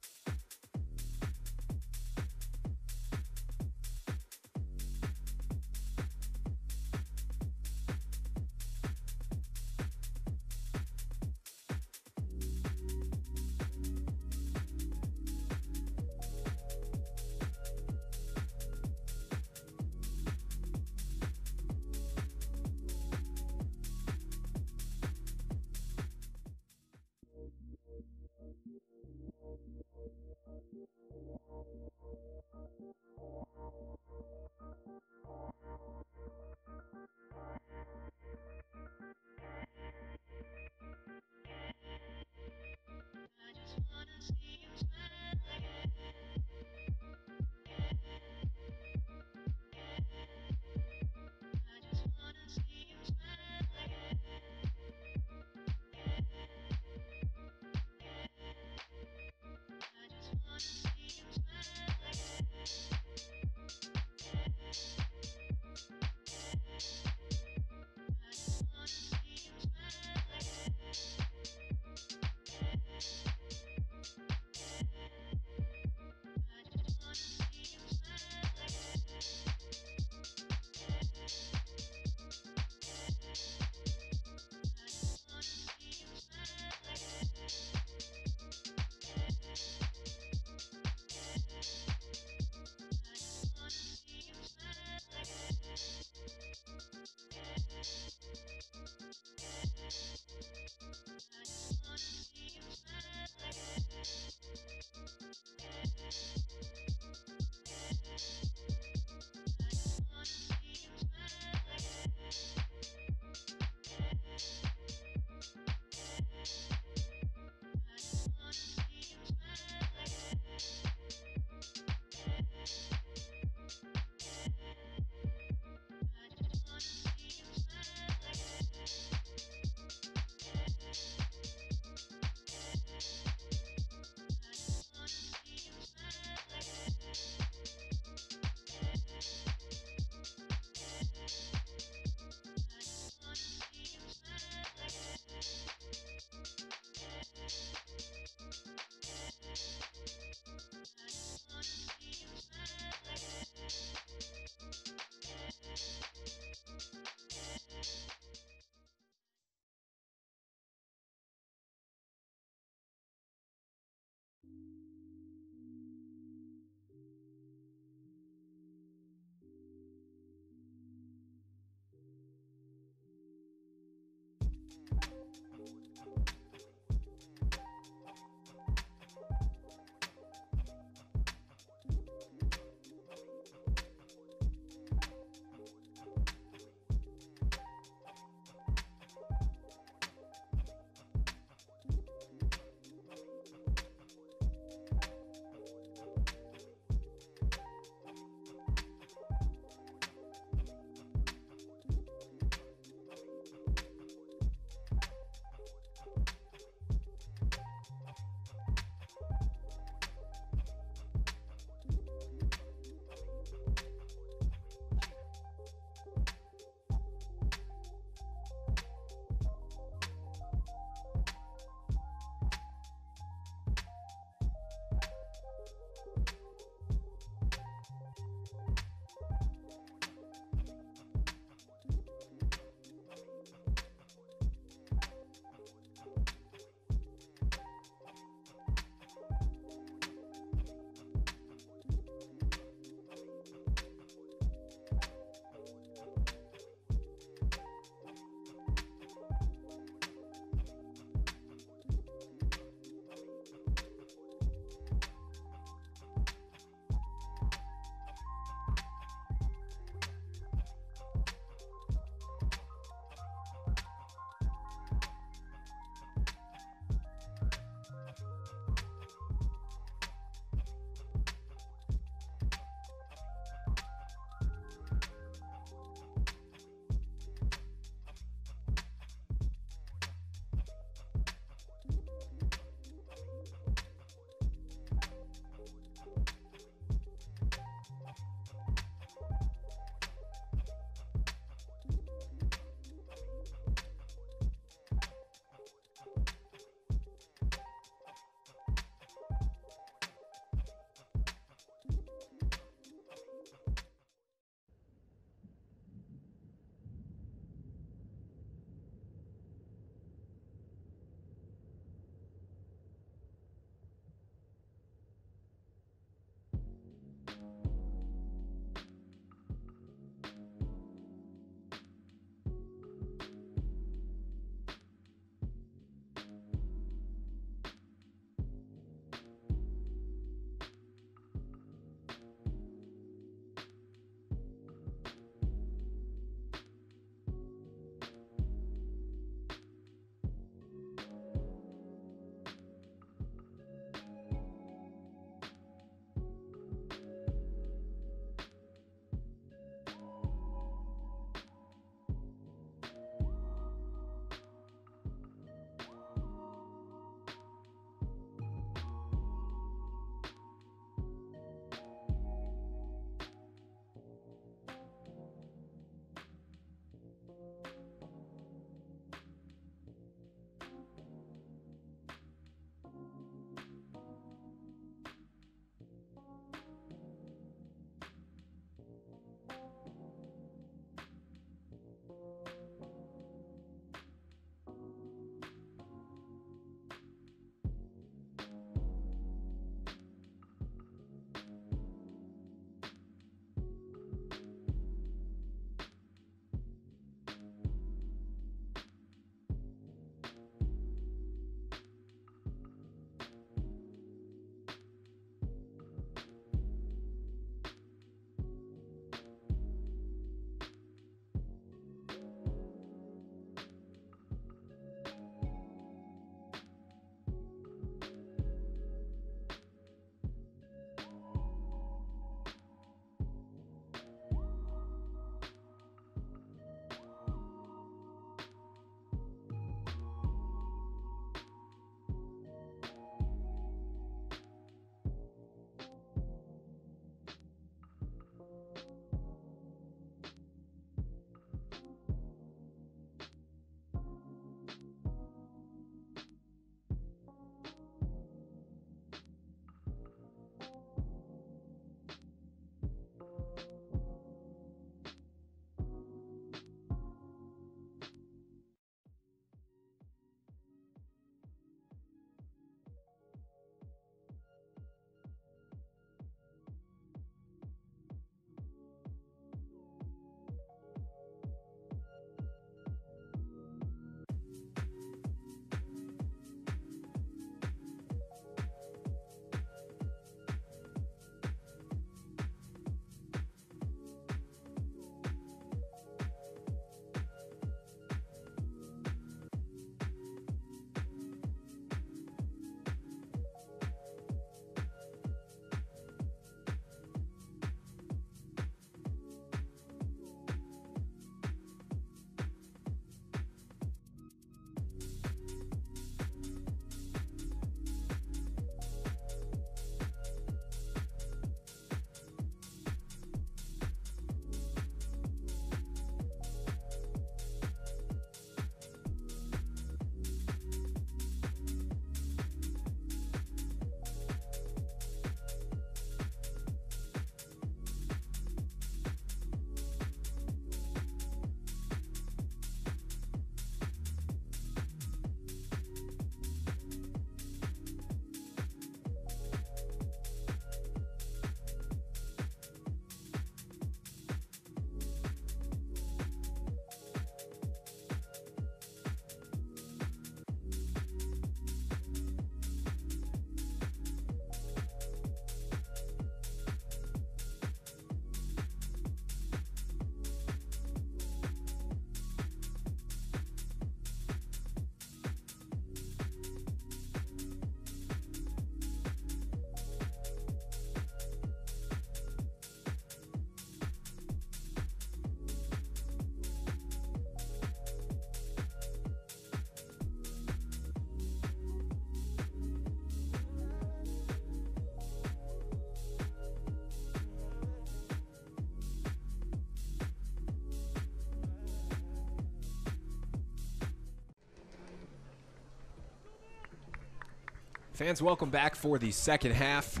Fans, welcome back for the second half.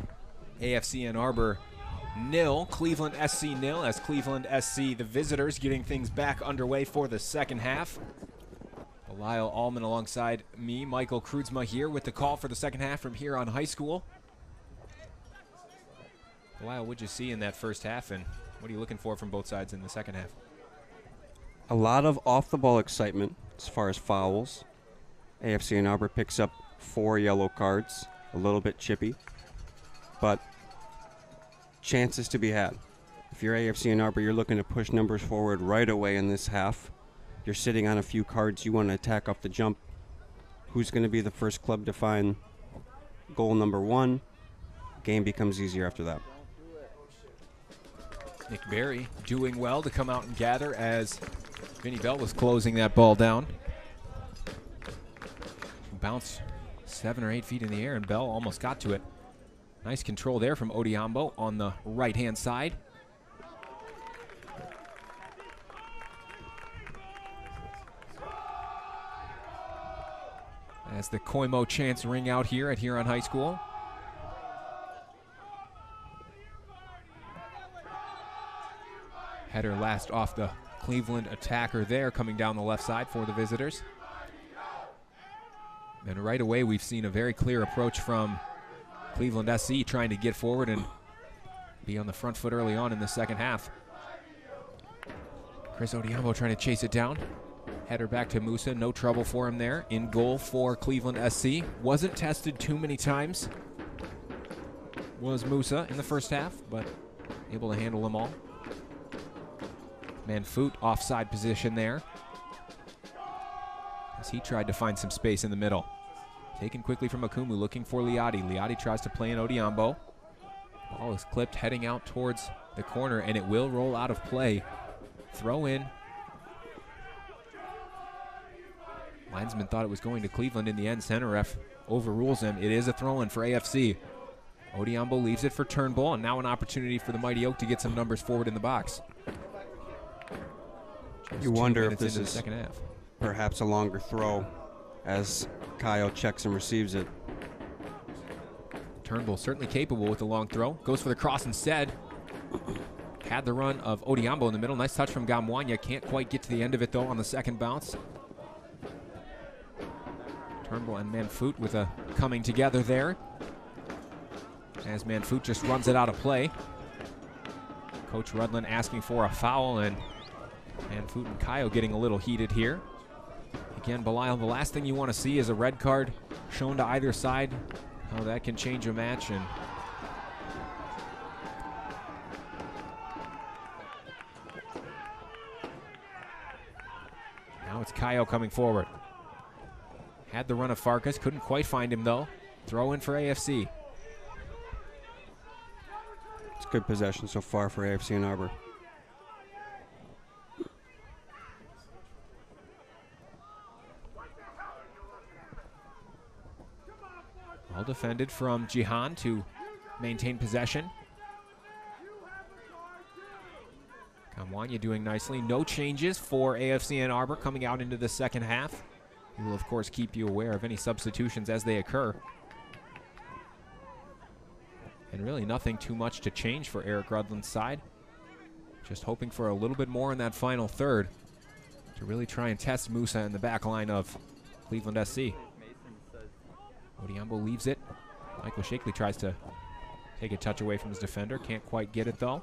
AFC Ann Arbor 0, Cleveland SC 0, as Cleveland SC, the visitors, getting things back underway for the second half. Lyle Allman alongside me, Michael Kreutzma here with the call for the second half from here on high school. Lyle, what'd you see in that first half, and what are you looking for from both sides in the second half? A lot of off-the-ball excitement as far as fouls. AFC Ann Arbor picks up 4 yellow cards, a little bit chippy, but chances to be had. If you're AFC Ann Arbor, you're looking to push numbers forward right away in this half. You're sitting on a few cards. You want to attack off the jump. Who's going to be the first club to find goal number 1? Game becomes easier after that. Nick Berry doing well to come out and gather as Vinny Bell was closing that ball down. Bounced 7 or 8 feet in the air, and Bell almost got to it. Nice control there from Odiambo on the right-hand side. As the Koimo chants ring out here at Huron High School. Header last off the Cleveland attacker there, coming down the left side for the visitors. And right away we've seen a very clear approach from Cleveland SC, trying to get forward and be on the front foot early on in the second half. Chris Odiambo trying to chase it down. Header back to Musa, no trouble for him there. In goal for Cleveland SC. Wasn't tested too many times, was Musa in the first half, but able to handle them all. Manfoot offside position there, as he tried to find some space in the middle. Taken quickly from Akumu, looking for Liotti. Liotti tries to play in Odiambo. Ball is clipped, heading out towards the corner, and it will roll out of play. Throw in. Linesman thought it was going to Cleveland in the end. Center ref overrules him. It is a throw-in for AFC. Odiambo leaves it for Turnbull, and now an opportunity for the Mighty Oak to get some numbers forward in the box. You wonder if this is perhaps a longer throw as Kyle checks and receives it. Turnbull certainly capable with the long throw. Goes for the cross instead. Had the run of Odiambo in the middle. Nice touch from Gamwanya. Can't quite get to the end of it, though, on the second bounce. Turnbull and Manfoot with a coming together there, as Manfoot just runs it out of play. Coach Rudlin asking for a foul, and Manfoot and Kayo getting a little heated here. Again, Belial, the last thing you want to see is a red card shown to either side. How that can change a match. And now it's Kayo coming forward. Had the run of Farkas, couldn't quite find him though. Throw in for AFC. It's good possession so far for AFC Ann Arbor. Well defended from Jihan to maintain possession. Kamwanya doing nicely. No changes for AFC Ann Arbor coming out into the second half. We will, of course, keep you aware of any substitutions as they occur. And really nothing too much to change for Eric Rudlin's side. Just hoping for a little bit more in that final third to really try and test Musa in the back line of Cleveland SC. Odiambo leaves it. Michael Shakely tries to take a touch away from his defender. Can't quite get it, though.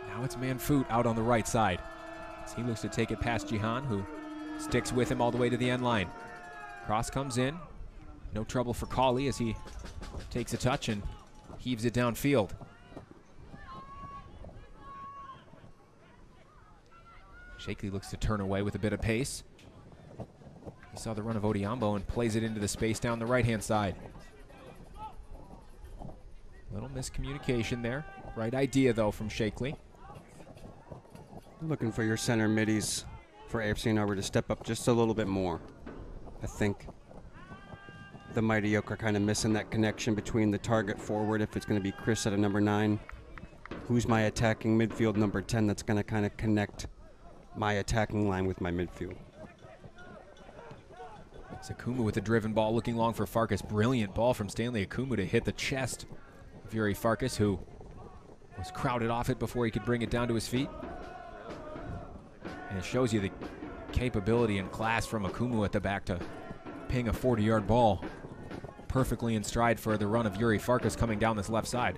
Now it's Manfoot out on the right side, as he looks to take it past Jihan, who sticks with him all the way to the end line. Cross comes in. No trouble for Cawley as he takes a touch and heaves it downfield. Shakely looks to turn away with a bit of pace. He saw the run of Odiambo and plays it into the space down the right-hand side. Little miscommunication there. Right idea, though, from Shakely. Looking for your center middies for AFC Ann Arbor to step up just a little bit more. I think the Mighty Oak are kind of missing that connection between the target forward, if it's going to be Chris at a number 9. Who's my attacking midfield number 10 that's going to kind of connect my attacking line with my midfield? Akumu with the driven ball, looking long for Farkas. Brilliant ball from Stanley Akumu to hit the chest of Yuri Farkas, who was crowded off it before he could bring it down to his feet. And it shows you the capability and class from Akumu at the back to ping a 40-yard ball perfectly in stride for the run of Yuri Farkas coming down this left side.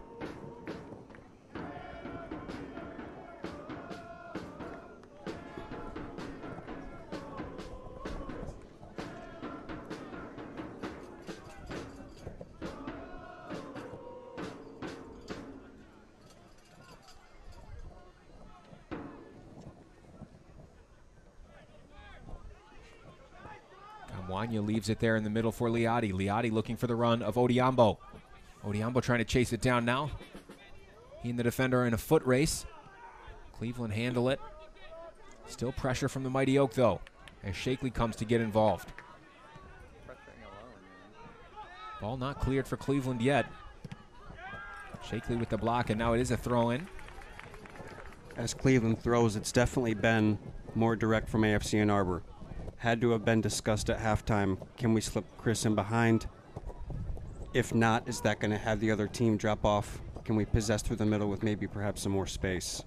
Wanya leaves it there in the middle for Liotti. Liotti looking for the run of Odiambo. Odiambo trying to chase it down now. He and the defender are in a foot race. Cleveland handle it. Still pressure from the Mighty Oak, though, as Shakely comes to get involved. Ball not cleared for Cleveland yet. Shakely with the block, and now it is a throw-in. As Cleveland throws, it's definitely been more direct from AFC Ann Arbor. Had to have been discussed at halftime. Can we slip Chris in behind? If not, is that going to have the other team drop off? Can we possess through the middle with maybe perhaps some more space?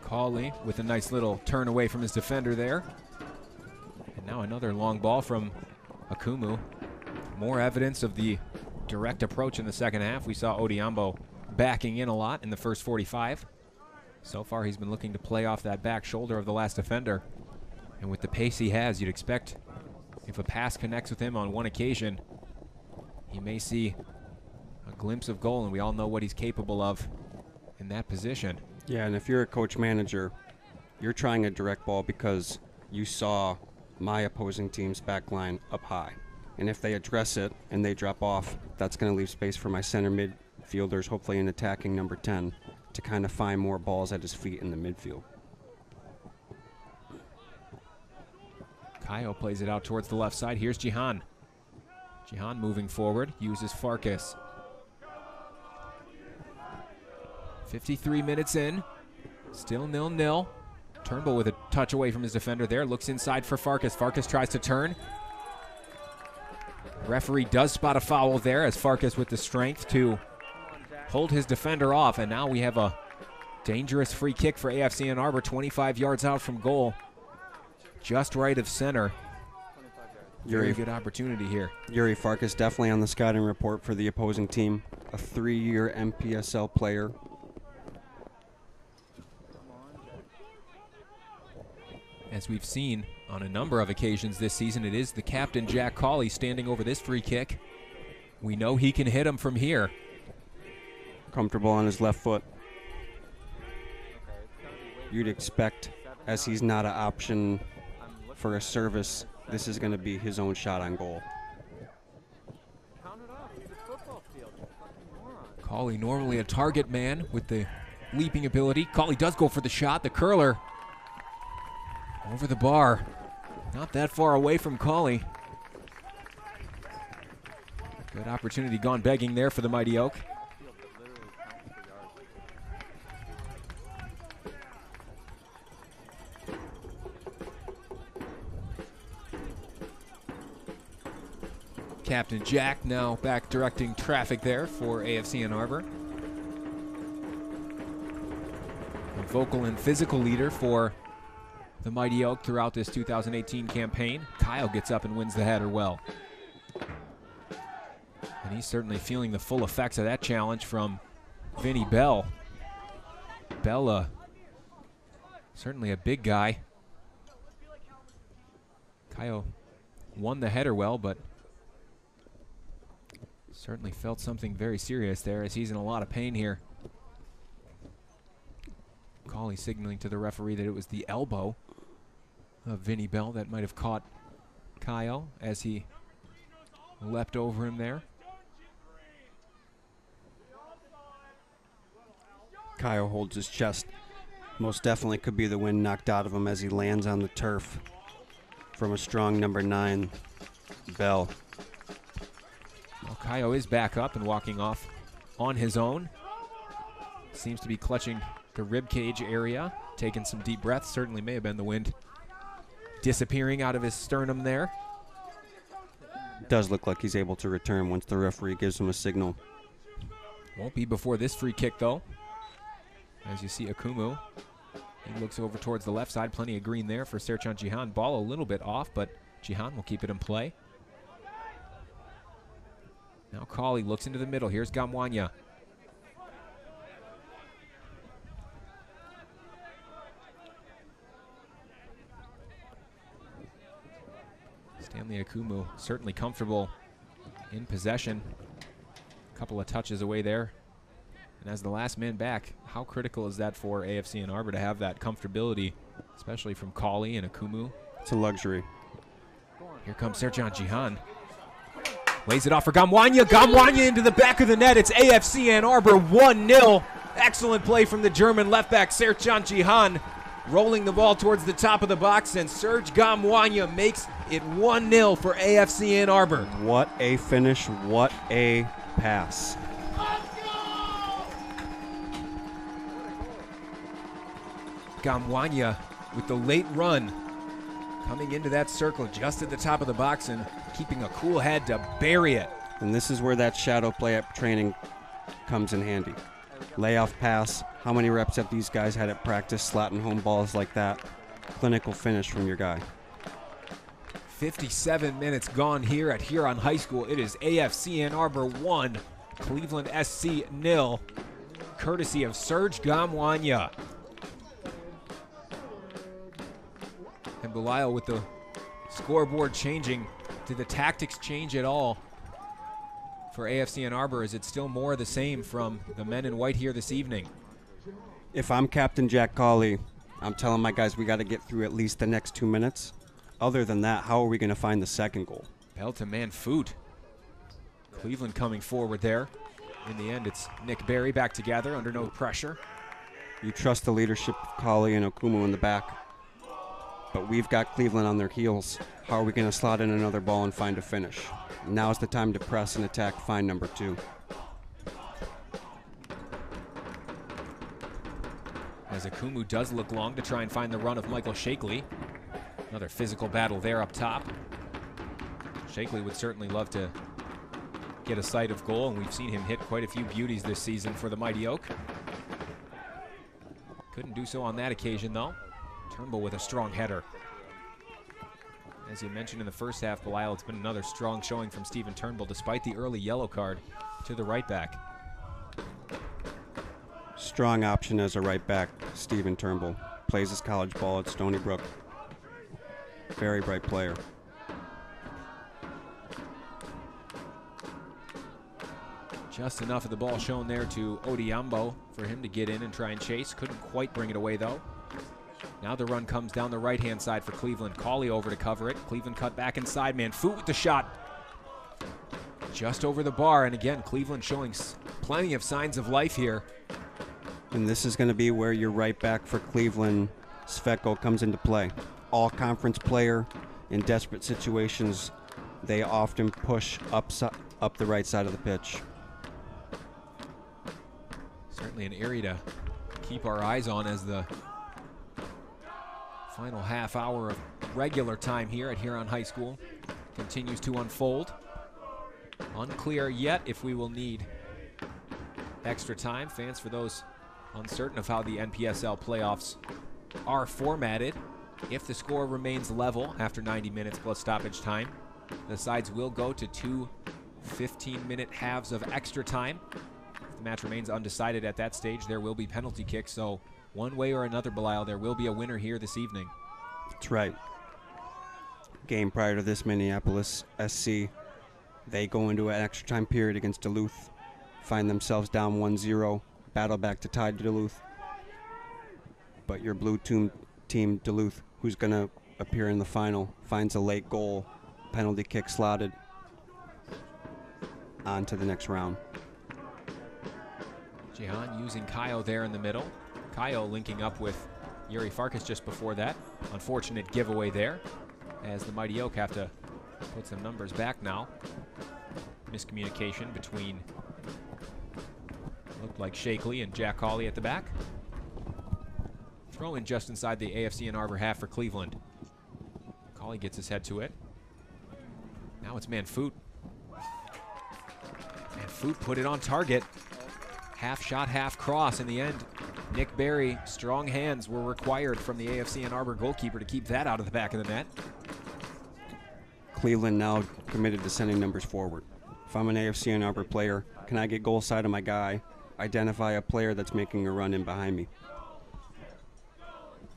Cawley with a nice little turn away from his defender there. And now another long ball from Akumu. More evidence of the direct approach in the second half. We saw Odiambo backing in a lot in the first 45. So far he's been looking to play off that back shoulder of the last defender. And with the pace he has, you'd expect if a pass connects with him on one occasion, he may see a glimpse of goal, and we all know what he's capable of in that position. Yeah, and if you're a coach manager, you're trying a direct ball because you saw my opposing team's back line up high. And if they address it and they drop off, that's going to leave space for my center midfielders, hopefully an attacking number 10, to kind of find more balls at his feet in the midfield. Kayo plays it out towards the left side. Here's Jihan. Jihan moving forward, uses Farkas. 53 minutes in, still 0-0. Turnbull with a touch away from his defender there, looks inside for Farkas. Farkas tries to turn. Referee does spot a foul there as Farkas with the strength to hold his defender off, and now we have a dangerous free kick for AFC Ann Arbor, 25 yards out from goal. Just right of center. Very good opportunity here. Yuri Farkas definitely on the scouting report for the opposing team. A 3-year NPSL player. As we've seen on a number of occasions this season, it is the captain, Jack Cawley, standing over this free kick. We know he can hit him from here. Comfortable on his left foot. You'd expect, as he's not an option for a service, this is going to be his own shot on goal. Cawley normally a target man with the leaping ability. Cawley does go for the shot. The curler over the bar. Not that far away from Cawley. Good opportunity gone begging there for the Mighty Oak. Captain Jack now back directing traffic there for AFC Ann Arbor. A vocal and physical leader for the Mighty Oak throughout this 2018 campaign. Kyle gets up and wins the header well. And he's certainly feeling the full effects of that challenge from Vinny Bell. Bell, certainly a big guy. Kyle won the header well, but certainly felt something very serious there as he's in a lot of pain here. Cawley signaling to the referee that it was the elbow of Vinny Bell that might have caught Kyle as he leapt over him there. Kyle holds his chest. Most definitely could be the wind knocked out of him as he lands on the turf from a strong number 9, Bell. Well, Kayo is back up and walking off on his own. Seems to be clutching the rib cage area, taking some deep breaths. Certainly may have been the wind disappearing out of his sternum there. Does look like he's able to return once the referee gives him a signal. Won't be before this free kick, though. As you see Akumu, he looks over towards the left side. Plenty of green there for Serchan Jihan. Ball a little bit off, but Jihan will keep it in play. Now Kali looks into the middle. Here's Gamwanya. Stanley Akumu certainly comfortable in possession. A couple of touches away there. And as the last man back, how critical is that for AFC Ann Arbor to have that comfortability, especially from Kali and Akumu? It's a luxury. Here comes Serchan Jihan. Lays it off for Gamwanya. Gamwanya into the back of the net. It's AFC Ann Arbor 1-0. Excellent play from the German left back Serchan Jihan. Rolling the ball towards the top of the box, and Serge Gamwanya makes it 1-0 for AFC Ann Arbor. What a finish, what a pass. Gamwanya with the late run, coming into that circle just at the top of the box and keeping a cool head to bury it. And this is where that shadow play up training comes in handy. Layoff pass. How many reps have these guys had at practice slotting home balls like that? Clinical finish from your guy. 57 minutes gone here at Huron High School. It is AFC Ann Arbor 1, Cleveland SC 0, courtesy of Serge Gamwanya. And Belial with the scoreboard changing. Did the tactics change at all for AFC Ann Arbor? Is it still more of the same from the men in white here this evening? If I'm Captain Jack Cawley, I'm telling my guys we got to get through at least the next 2 minutes. Other than that, how are we going to find the second goal? Bell to man Foot. Cleveland coming forward there. In the end, it's Nick Berry back together under no pressure. You trust the leadership of Kali and Okumu in the back. But we've got Cleveland on their heels. How are we going to slot in another ball and find a finish? Now's the time to press and attack, find number 2. As Akumu does look long to try and find the run of Michael Shakely. Another physical battle there up top. Shakely would certainly love to get a sight of goal, and we've seen him hit quite a few beauties this season for the Mighty Oak. Couldn't do so on that occasion, though. Turnbull with a strong header. As you mentioned in the first half, Belial, it's been another strong showing from Stephen Turnbull despite the early yellow card to the right back. Strong option as a right back, Stephen Turnbull. Plays his college ball at Stony Brook. Very bright player. Just enough of the ball shown there to Odiambo for him to get in and try and chase. Couldn't quite bring it away, though. Now the run comes down the right-hand side for Cleveland. Cawley over to cover it. Cleveland cut back inside, man. Foot with the shot. Just over the bar, and again, Cleveland showing plenty of signs of life here. And this is going to be where your right back for Cleveland, Svetko, comes into play. All-conference player in desperate situations. They often push up the right side of the pitch. Certainly an area to keep our eyes on as the final half hour of regular time here at Huron High School continues to unfold. Unclear yet if we will need extra time. Fans, for those uncertain of how the NPSL playoffs are formatted, if the score remains level after 90 minutes plus stoppage time, the sides will go to 2 15-minute halves of extra time. If the match remains undecided at that stage, there will be penalty kicks. So one way or another, Belial, there will be a winner here this evening. That's right. Game prior to this, Minneapolis SC, they go into an extra time period against Duluth, find themselves down 1-0, battle back to tie Duluth. But your blue team Duluth, who's going to appear in the final, finds a late goal, penalty kick slotted, on to the next round. Jihan using Kaio there in the middle. Kaio linking up with Yuri Farkas just before that. Unfortunate giveaway there, as the Mighty Oak have to put some numbers back now. Miscommunication between, looked like Shakely and Jack Cawley at the back. Throw in just inside the AFC Ann Arbor half for Cleveland. Colley gets his head to it. Now it's Manfoot. Manfoot put it on target. Half shot, half cross. In the end, Nick Berry, strong hands were required from the AFC Ann Arbor goalkeeper to keep that out of the back of the net. Cleveland now committed to sending numbers forward. If I'm an AFC Ann Arbor player, can I get goal side of my guy, identify a player that's making a run in behind me?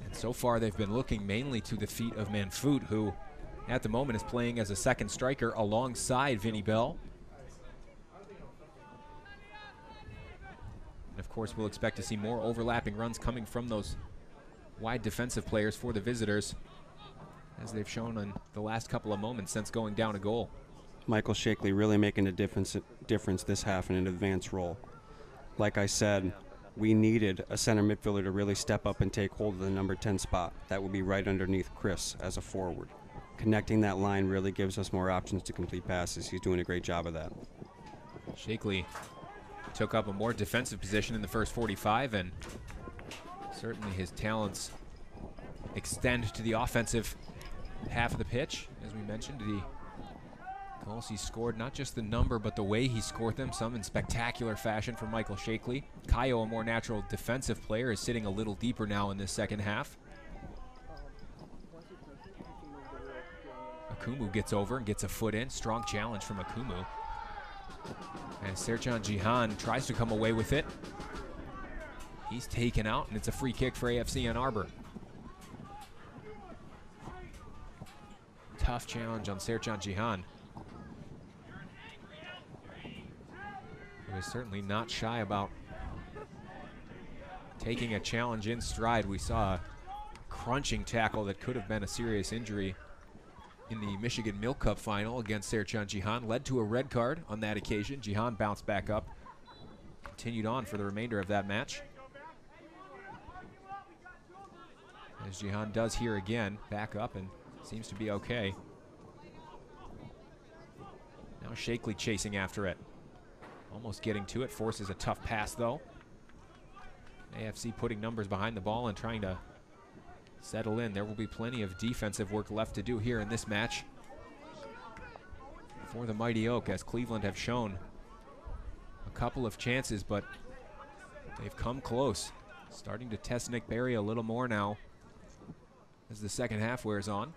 And so far they've been looking mainly to the feet of Manfoot, who at the moment is playing as a second striker alongside Vinny Bell. And of course we'll expect to see more overlapping runs coming from those wide defensive players for the visitors, as they've shown in the last couple of moments since going down a goal. Michael Shakely really making a difference this half in an advanced role. Like I said, we needed a center midfielder to really step up and take hold of the number 10 spot. That would be right underneath Chris as a forward. Connecting that line really gives us more options to complete passes. He's doing a great job of that. Shakely took up a more defensive position in the first 45, and certainly his talents extend to the offensive half of the pitch. As we mentioned, the goals he scored, not just the number, but the way he scored them, some in spectacular fashion from Michael Shakely. Kayo, a more natural defensive player, is sitting a little deeper now in this second half. Akumu gets over and gets a foot in. Strong challenge from Akumu. And Serjan Jihan tries to come away with it. He's taken out, and it's a free kick for AFC Ann Arbor. Tough challenge on Serjan Jihan, who is certainly not shy about taking a challenge in stride. We saw a crunching tackle that could have been a serious injury in the Michigan Milk Cup final against Serjan Jihan. Led to a red card on that occasion. Jihan bounced back up, continued on for the remainder of that match. As Jihan does here again, back up and seems to be okay. Now Shakely chasing after it. Almost getting to it, forces a tough pass though. AFC putting numbers behind the ball and trying to settle in. There will be plenty of defensive work left to do here in this match for the Mighty Oak, as Cleveland have shown a couple of chances, but they've come close. Starting to test Nick Berry a little more now as the second half wears on.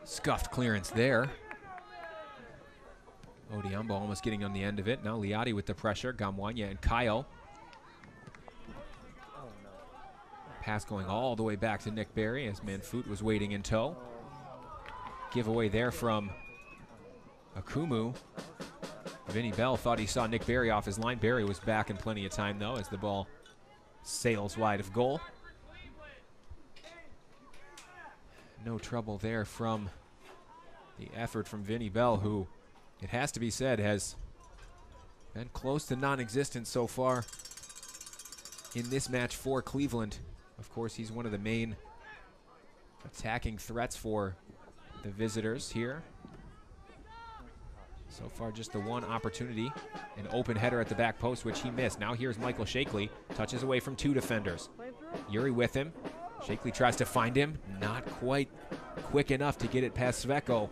Scuffed clearance there. Odiambo almost getting on the end of it. Now Liati with the pressure. Gamwanya and Kayo. Pass going all the way back to Nick Berry as Manfoot was waiting in tow. Giveaway there from Akumu. Vinny Bell thought he saw Nick Berry off his line. Berry was back in plenty of time though as the ball sails wide of goal. No trouble there from the effort from Vinny Bell, who, it has to be said, has been close to non-existent so far in this match for Cleveland. Of course, he's one of the main attacking threats for the visitors here. So far, just the one opportunity, an open header at the back post, which he missed. Now here's Michael Shakely, touches away from two defenders. Yuri with him. Shakely tries to find him, not quite quick enough to get it past Sveko.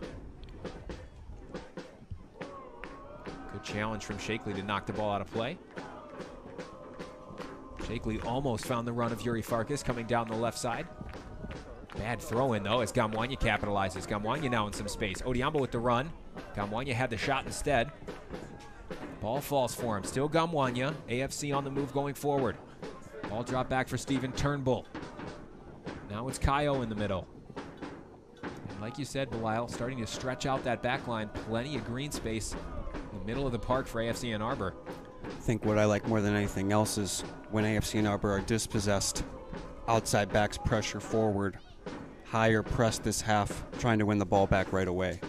Good challenge from Shakely to knock the ball out of play. Shakely almost found the run of Yuri Farkas coming down the left side. Bad throw in though as Gamwanya capitalizes. Gamwanya now in some space. Odiambo with the run. Gamwanya had the shot instead. Ball falls for him. Still Gamwanya. AFC on the move going forward. Ball dropped back for Steven Turnbull. Now it's Kayo in the middle. And like you said, Belisle, starting to stretch out that back line. Plenty of green space in the middle of the park for AFC Ann Arbor. I think what I like more than anything else is when AFC Ann Arbor are dispossessed, outside backs pressure forward, higher press this half, trying to win the ball back right away.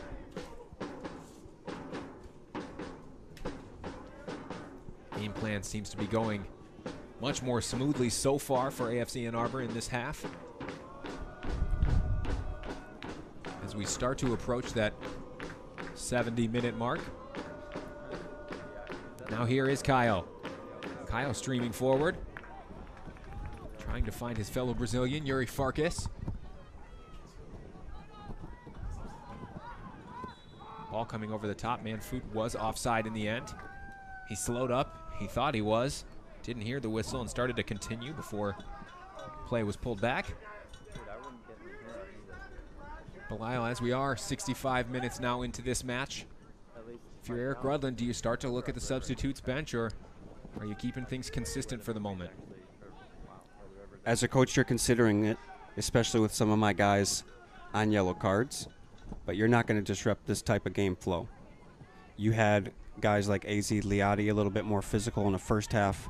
Game plan seems to be going much more smoothly so far for AFC Ann Arbor in this half. As we start to approach that 70-minute mark. Now here is Kayo. Caio streaming forward, trying to find his fellow Brazilian, Yuri Farkas. Ball coming over the top. Manfut was offside in the end. He slowed up. He thought he was. Didn't hear the whistle and started to continue before play was pulled back. Belial, as we are 65 minutes now into this match, if you're Eric Rudland, do you start to look at the substitutes bench, or are you keeping things consistent for the moment? As a coach, you're considering it, especially with some of my guys on yellow cards, but you're not going to disrupt this type of game flow. You had guys like AZ Liati a little bit more physical in the first half,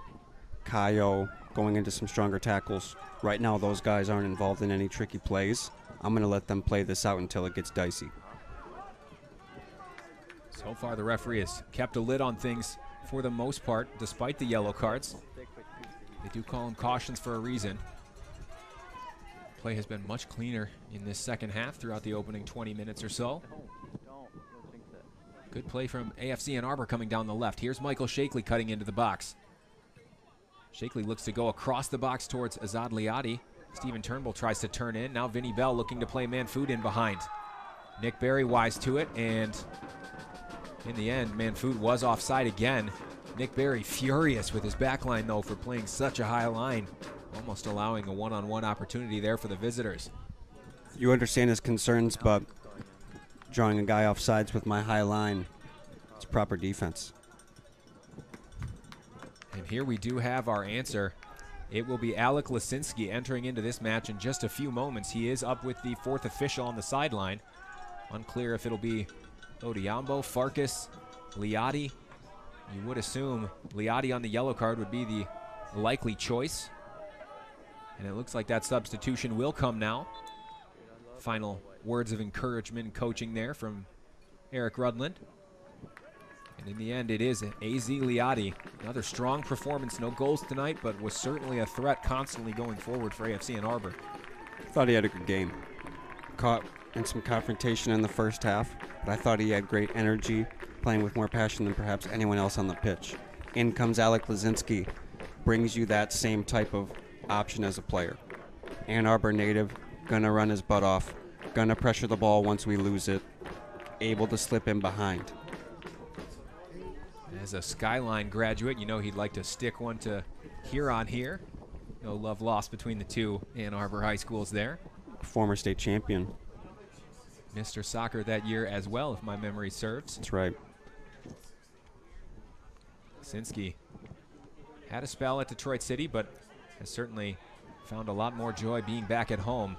Caio going into some stronger tackles. Right now, those guys aren't involved in any tricky plays. I'm going to let them play this out until it gets dicey. So far, the referee has kept a lid on things for the most part, despite the yellow cards. They do call them cautions for a reason. Play has been much cleaner in this second half throughout the opening 20 minutes or so. Good play from AFC Ann Arbor coming down the left. Here's Michael Shakely cutting into the box. Shakely looks to go across the box towards Azad Liati. Stephen Turnbull tries to turn in. Now Vinny Bell looking to play Manfut in behind. Nick Berry wise to it, and in the end, Manfut was offside again. Nick Berry furious with his back line, though, for playing such a high line, almost allowing a one-on-one opportunity there for the visitors. You understand his concerns, but drawing a guy off sides with my high line, it's proper defense. And here we do have our answer. It will be Alec Lisinski entering into this match in just a few moments. He is up with the fourth official on the sideline. Unclear if it'll be Odiambo, Farkas, Liati. You would assume Liati on the yellow card would be the likely choice. And it looks like that substitution will come now. Final words of encouragement and coaching there from Eric Rudland. And in the end, it is AZ Liati. Another strong performance, no goals tonight, but was certainly a threat constantly going forward for AFC Ann Arbor. Thought he had a good game. Caught in some confrontation in the first half, but I thought he had great energy, playing with more passion than perhaps anyone else on the pitch. In comes Alec Lisinski, brings you that same type of option as a player. Ann Arbor native, gonna run his butt off, gonna pressure the ball once we lose it, able to slip in behind. As a Skyline graduate, you know he'd like to stick one to Huron here. No love lost between the two Ann Arbor high schools there. Former state champion. Mr. Soccer that year as well, if my memory serves. That's right. Lisinski had a spell at Detroit City, but has certainly found a lot more joy being back at home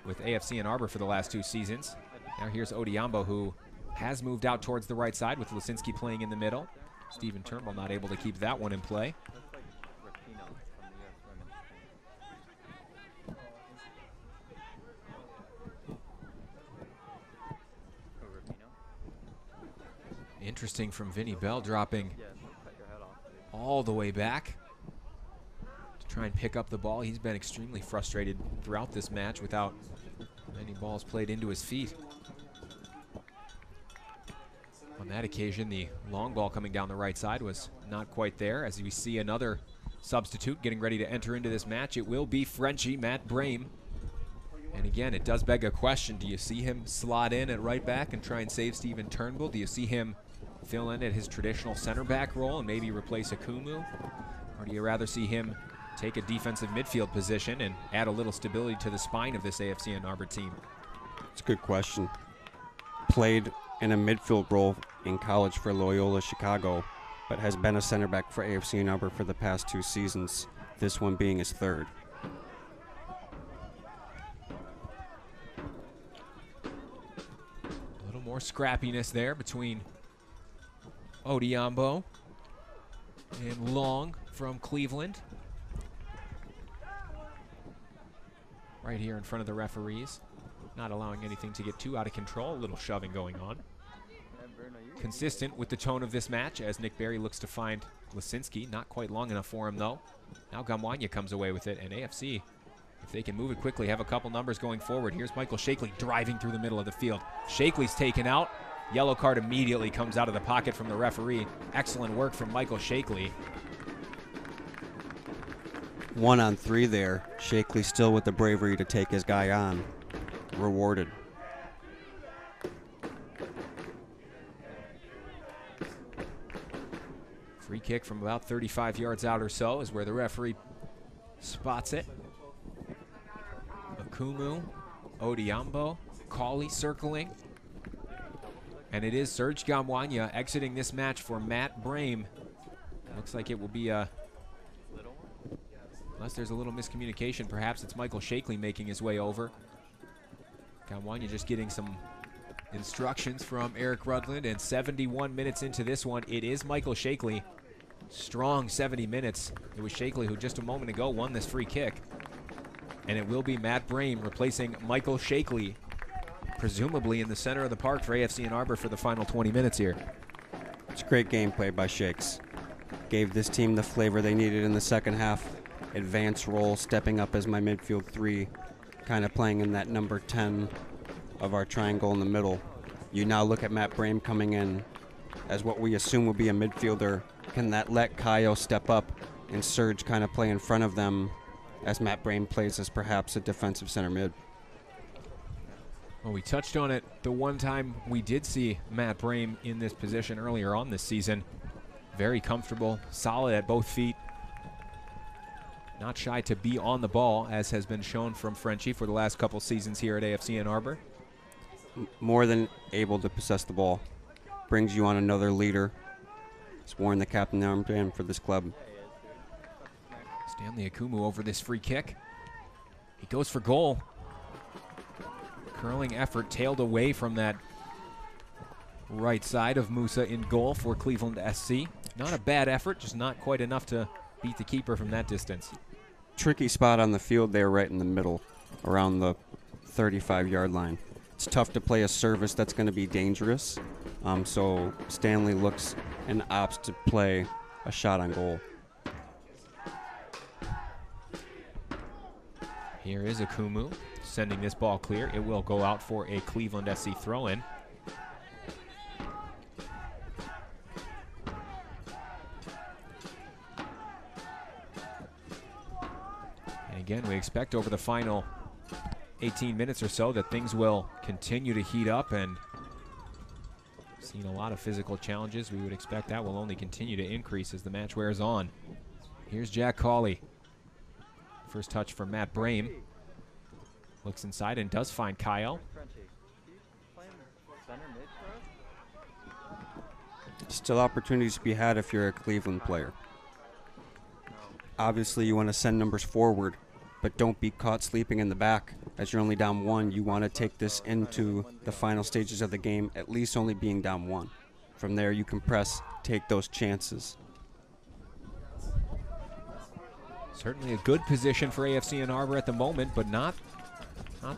with AFC Ann Arbor for the last 2 seasons. Now here's Odiambo, who has moved out towards the right side with Lisinski playing in the middle. Stephen Turnbull not able to keep that one in play. Interesting from Vinny Bell, dropping all the way back to try and pick up the ball. He's been extremely frustrated throughout this match without many balls played into his feet. On that occasion, the long ball coming down the right side was not quite there. As we see another substitute getting ready to enter into this match, it will be Frenchie, Matt Brame. And again, it does beg a question. Do you see him slot in at right back and try and save Stephen Turnbull? Do you see him fill in at his traditional center back role and maybe replace Akumu? Or do you rather see him take a defensive midfield position and add a little stability to the spine of this AFC Ann Arbor team? It's a good question. Played in a midfield role in college for Loyola Chicago, but has been a center back for AFC Ann Arbor for the past 2 seasons, this one being his third. A little more scrappiness there between Odiambo and Long from Cleveland. Right here in front of the referees. Not allowing anything to get too out of control. A little shoving going on. Consistent with the tone of this match as Nick Berry looks to find Lisinski. Not quite long enough for him, though. Now Gamwanya comes away with it, and AFC, if they can move it quickly, have a couple numbers going forward. Here's Michael Shakely driving through the middle of the field. Shakely's taken out. Yellow card immediately comes out of the pocket from the referee. Excellent work from Michael Shakely. 1-on-3 there. Shakely still with the bravery to take his guy on. Rewarded. Free kick from about 35 yards out or so is where the referee spots it. Akumu, Odiambo, Cauley circling. And it is Serge Gamwanya exiting this match for Matt Brame. Looks like it will be a, unless there's a little miscommunication, perhaps it's Michael Shakely making his way over. Gamwanya just getting some instructions from Eric Rudland, and 71 minutes into this one, it is Michael Shakely. Strong 70 minutes. It was Shakely who just a moment ago won this free kick. And it will be Matt Brame replacing Michael Shakely, presumably in the center of the park for AFC Ann Arbor for the final 20 minutes here. It's great gameplay by Shakes. Gave this team the flavor they needed in the second half. Advanced role, stepping up as my midfield 3, kind of playing in that number 10 of our triangle in the middle. You now look at Matt Brame coming in as what we assume will be a midfielder. Can that let Kaio step up and Serge kind of play in front of them as Matt Brame plays as perhaps a defensive center mid? Well, we touched on it the one time we did see Matt Brame in this position earlier on this season. Very comfortable, solid at both feet. Not shy to be on the ball, as has been shown from Frenchie for the last couple seasons here at AFC Ann Arbor. More than able to possess the ball. Brings you on another leader. He's worn the captain armband for this club. Stanley Akumu over this free kick. He goes for goal. Curling effort tailed away from that right side of Musa in goal for Cleveland SC. Not a bad effort, just not quite enough to beat the keeper from that distance. Tricky spot on the field there, right in the middle, around the 35-yard line. It's tough to play a service that's going to be dangerous, so Stanley looks and opts to play a shot on goal. Here is Akumu sending this ball clear. It will go out for a Cleveland SC throw-in. And again, we expect over the final 18 minutes or so that things will continue to heat up, and seen a lot of physical challenges. We would expect that will only continue to increase as the match wears on. Here's Jack Cauley. First touch from Matt Brame. Looks inside and does find Kyle. Still opportunities to be had if you're a Cleveland player. Obviously, you want to send numbers forward, but don't be caught sleeping in the back. As you're only down 1, you want to take this into the final stages of the game, at least only being down 1. From there, you can press, take those chances. Certainly a good position for AFC Ann Arbor at the moment, but not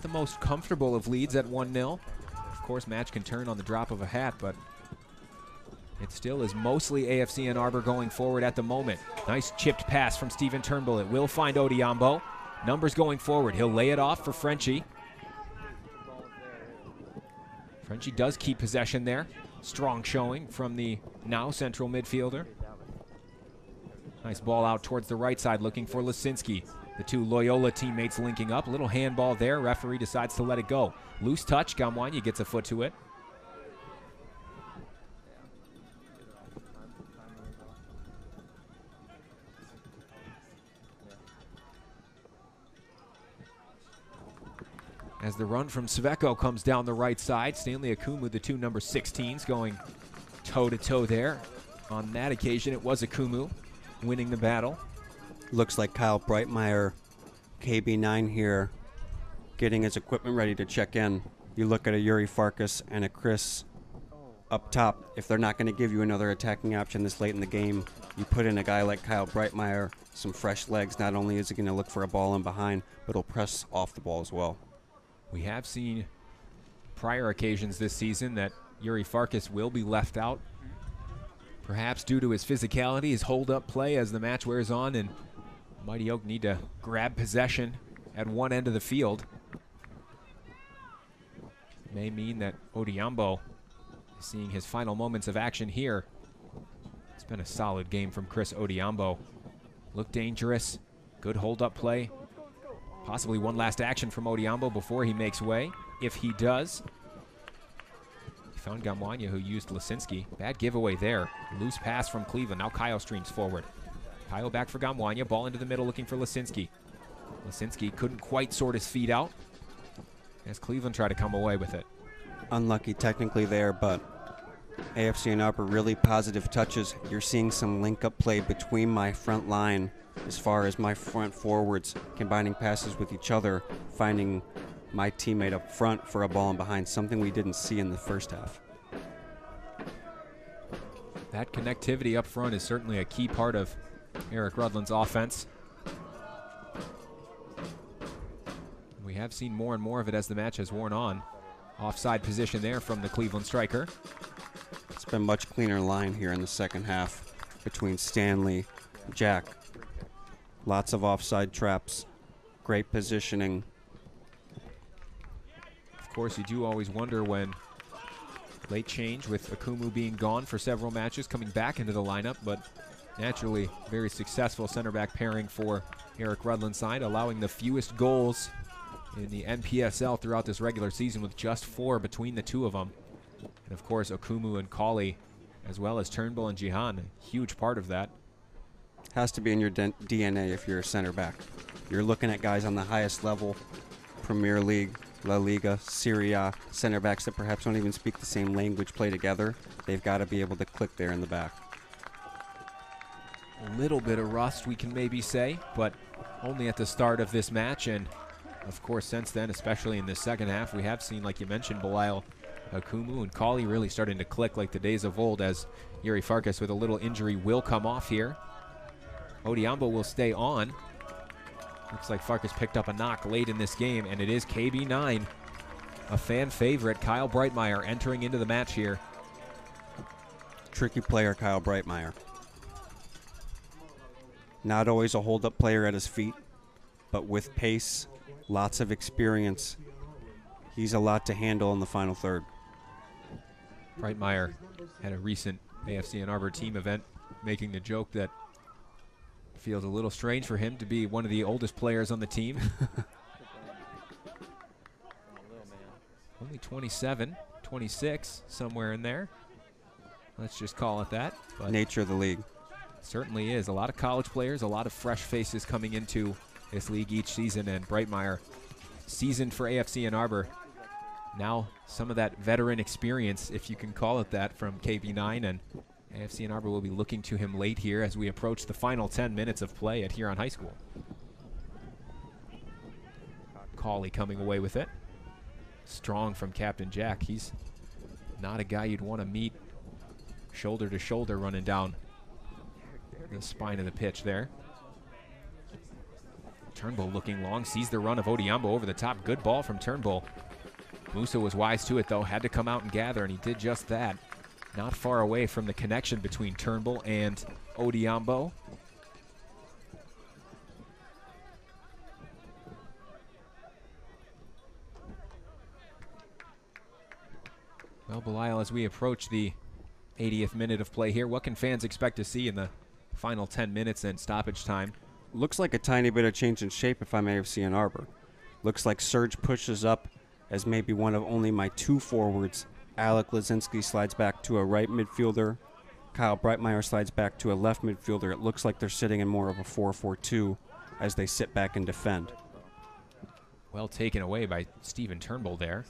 the most comfortable of leads at 1-0. Of course, match can turn on the drop of a hat, but it still is mostly AFC Ann Arbor going forward at the moment. Nice chipped pass from Stephen Turnbull. It will find Odiambo. Numbers going forward. He'll lay it off for Frenchie. Frenchie does keep possession there. Strong showing from the now central midfielder. Nice ball out towards the right side, looking for Lisinski. The two Loyola teammates linking up. A little handball there. Referee decides to let it go. Loose touch. Gamwanya gets a foot to it. As the run from Sveko comes down the right side, Stanley Akumu, the two number 16s, going toe-to-toe there. On that occasion, it was Akumu winning the battle. Looks like Kyle Breitmeyer, KB9 here, getting his equipment ready to check in. You look at a Yuri Farkas and a Chris up top. If they're not going to give you another attacking option this late in the game, you put in a guy like Kyle Breitmeyer, some fresh legs. Not only is he going to look for a ball in behind, but he'll press off the ball as well. We have seen prior occasions this season that Yuri Farkas will be left out, perhaps due to his physicality, his hold-up play as the match wears on, and Mighty Oak need to grab possession at one end of the field. It may mean that Odiambo is seeing his final moments of action here. It's been a solid game from Chris Odiambo. Looked dangerous, Good hold-up play. Possibly one last action from Odiambo before he makes way. If he does. He found Gamwanya, who used Lisinski. Bad giveaway there. Loose pass from Cleveland. Now Kyle streams forward. Kyle back for Gamwanya. Ball into the middle looking for Lisinski. Lisinski couldn't quite sort his feet out as Cleveland tried to come away with it. Unlucky technically there, but AFC Ann Arbor really positive touches. You're seeing some link-up play between my front line as far as my front forwards combining passes with each other, finding my teammate up front for a ball and behind, something we didn't see in the first half. That connectivity up front is certainly a key part of Eric Rudland's offense. We have seen more and more of it as the match has worn on. Offside position there from the Cleveland striker. It's been much cleaner line here in the second half between Stanley, Jack. Lots of offside traps, great positioning. Of course, you do always wonder when late change with Akumu being gone for several matches, coming back into the lineup, but naturally very successful center back pairing for Eric Rudland's side, allowing the fewest goals in the NPSL throughout this regular season with just 4 between the two of them. And of course, Okumu and Colley, as well as Turnbull and Jihan, a huge part of that. Has to be in your DNA if you're a center back. You're looking at guys on the highest level, Premier League, La Liga, Serie A, center backs that perhaps don't even speak the same language, play together. They've got to be able to click there in the back. A little bit of rust, we can maybe say, but only at the start of this match. And of course, since then, especially in the second half, we have seen, like you mentioned, Belial, Akumu and Colley really starting to click like the days of old, as Yuri Farkas with a little injury will come off here. Odiambo will stay on. Looks like Farkas picked up a knock late in this game, and it is KB9, a fan favorite, Kyle Breitmeyer, entering into the match here. Tricky player, Kyle Breitmeyer. Not always a hold-up player at his feet, but with pace, lots of experience. He's a lot to handle in the final third. Breitmeyer had a recent AFC Ann Arbor team event making the joke that feels a little strange for him to be one of the oldest players on the team. Only 27, 26, somewhere in there. Let's just call it that. But nature of the league. Certainly is. A lot of college players, a lot of fresh faces coming into this league each season, and Breitmeyer, seasoned for AFC Ann Arbor. Now some of that veteran experience, if you can call it that, from KB9, and AFC Ann Arbor will be looking to him late here as we approach the final 10 minutes of play at Huron High School. Colley coming away with it. Strong from Captain Jack. He's not a guy you'd want to meet shoulder to shoulder running down the spine of the pitch there. Turnbull looking long, sees the run of Odiambo over the top. Good ball from Turnbull. Musa was wise to it, though, had to come out and gather, and he did just that. Not far away from the connection between Turnbull and Odiambo. Well, Belial, as we approach the 80th minute of play here, what can fans expect to see in the final 10 minutes and stoppage time? Looks like a tiny bit of change in shape if I'm AFC Ann Arbor. Looks like Serge pushes up as maybe one of only my 2 forwards. Alec Lazinski slides back to a right midfielder. Kyle Breitmeyer slides back to a left midfielder. It looks like they're sitting in more of a 4-4-2 as they sit back and defend. Well taken away by Stephen Turnbull there.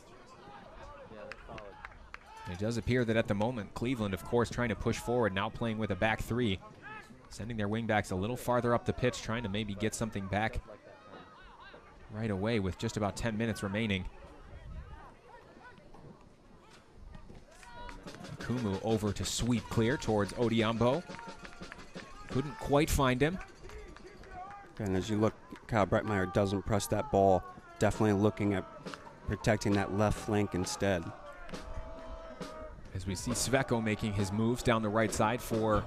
It does appear that at the moment, Cleveland, of course, trying to push forward, now playing with a back 3. Sending their wingbacks a little farther up the pitch, trying to maybe get something back right away with just about 10 minutes remaining. Kumu over to sweep clear towards Odiambo. Couldn't quite find him. And as you look, Kyle Breitmeyer doesn't press that ball. Definitely looking at protecting that left flank instead. As we see Sveko making his moves down the right side for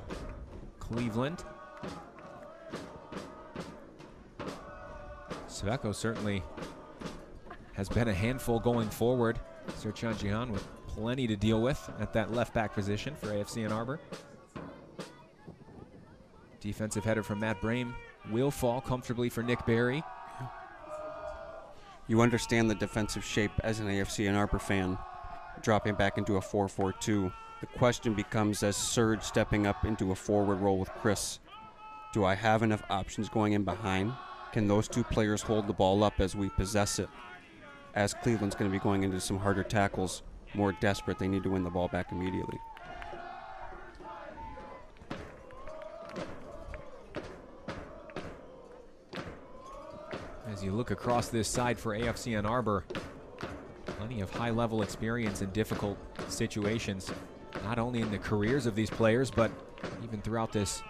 Cleveland. Sveko certainly has been a handful going forward. Serchan Jihan with plenty to deal with at that left back position for AFC Ann Arbor. Defensive header from Matt Brame will fall comfortably for Nick Berry. You understand the defensive shape as an AFC Ann Arbor fan, dropping back into a 4-4-2. The question becomes, as Serge stepping up into a forward role with Chris, do I have enough options going in behind? Can those two players hold the ball up as we possess it? As Cleveland's going to be going into some harder tackles, more desperate, they need to win the ball back immediately. As you look across this side for AFC Ann Arbor, plenty of high-level experience in difficult situations, not only in the careers of these players, but even throughout this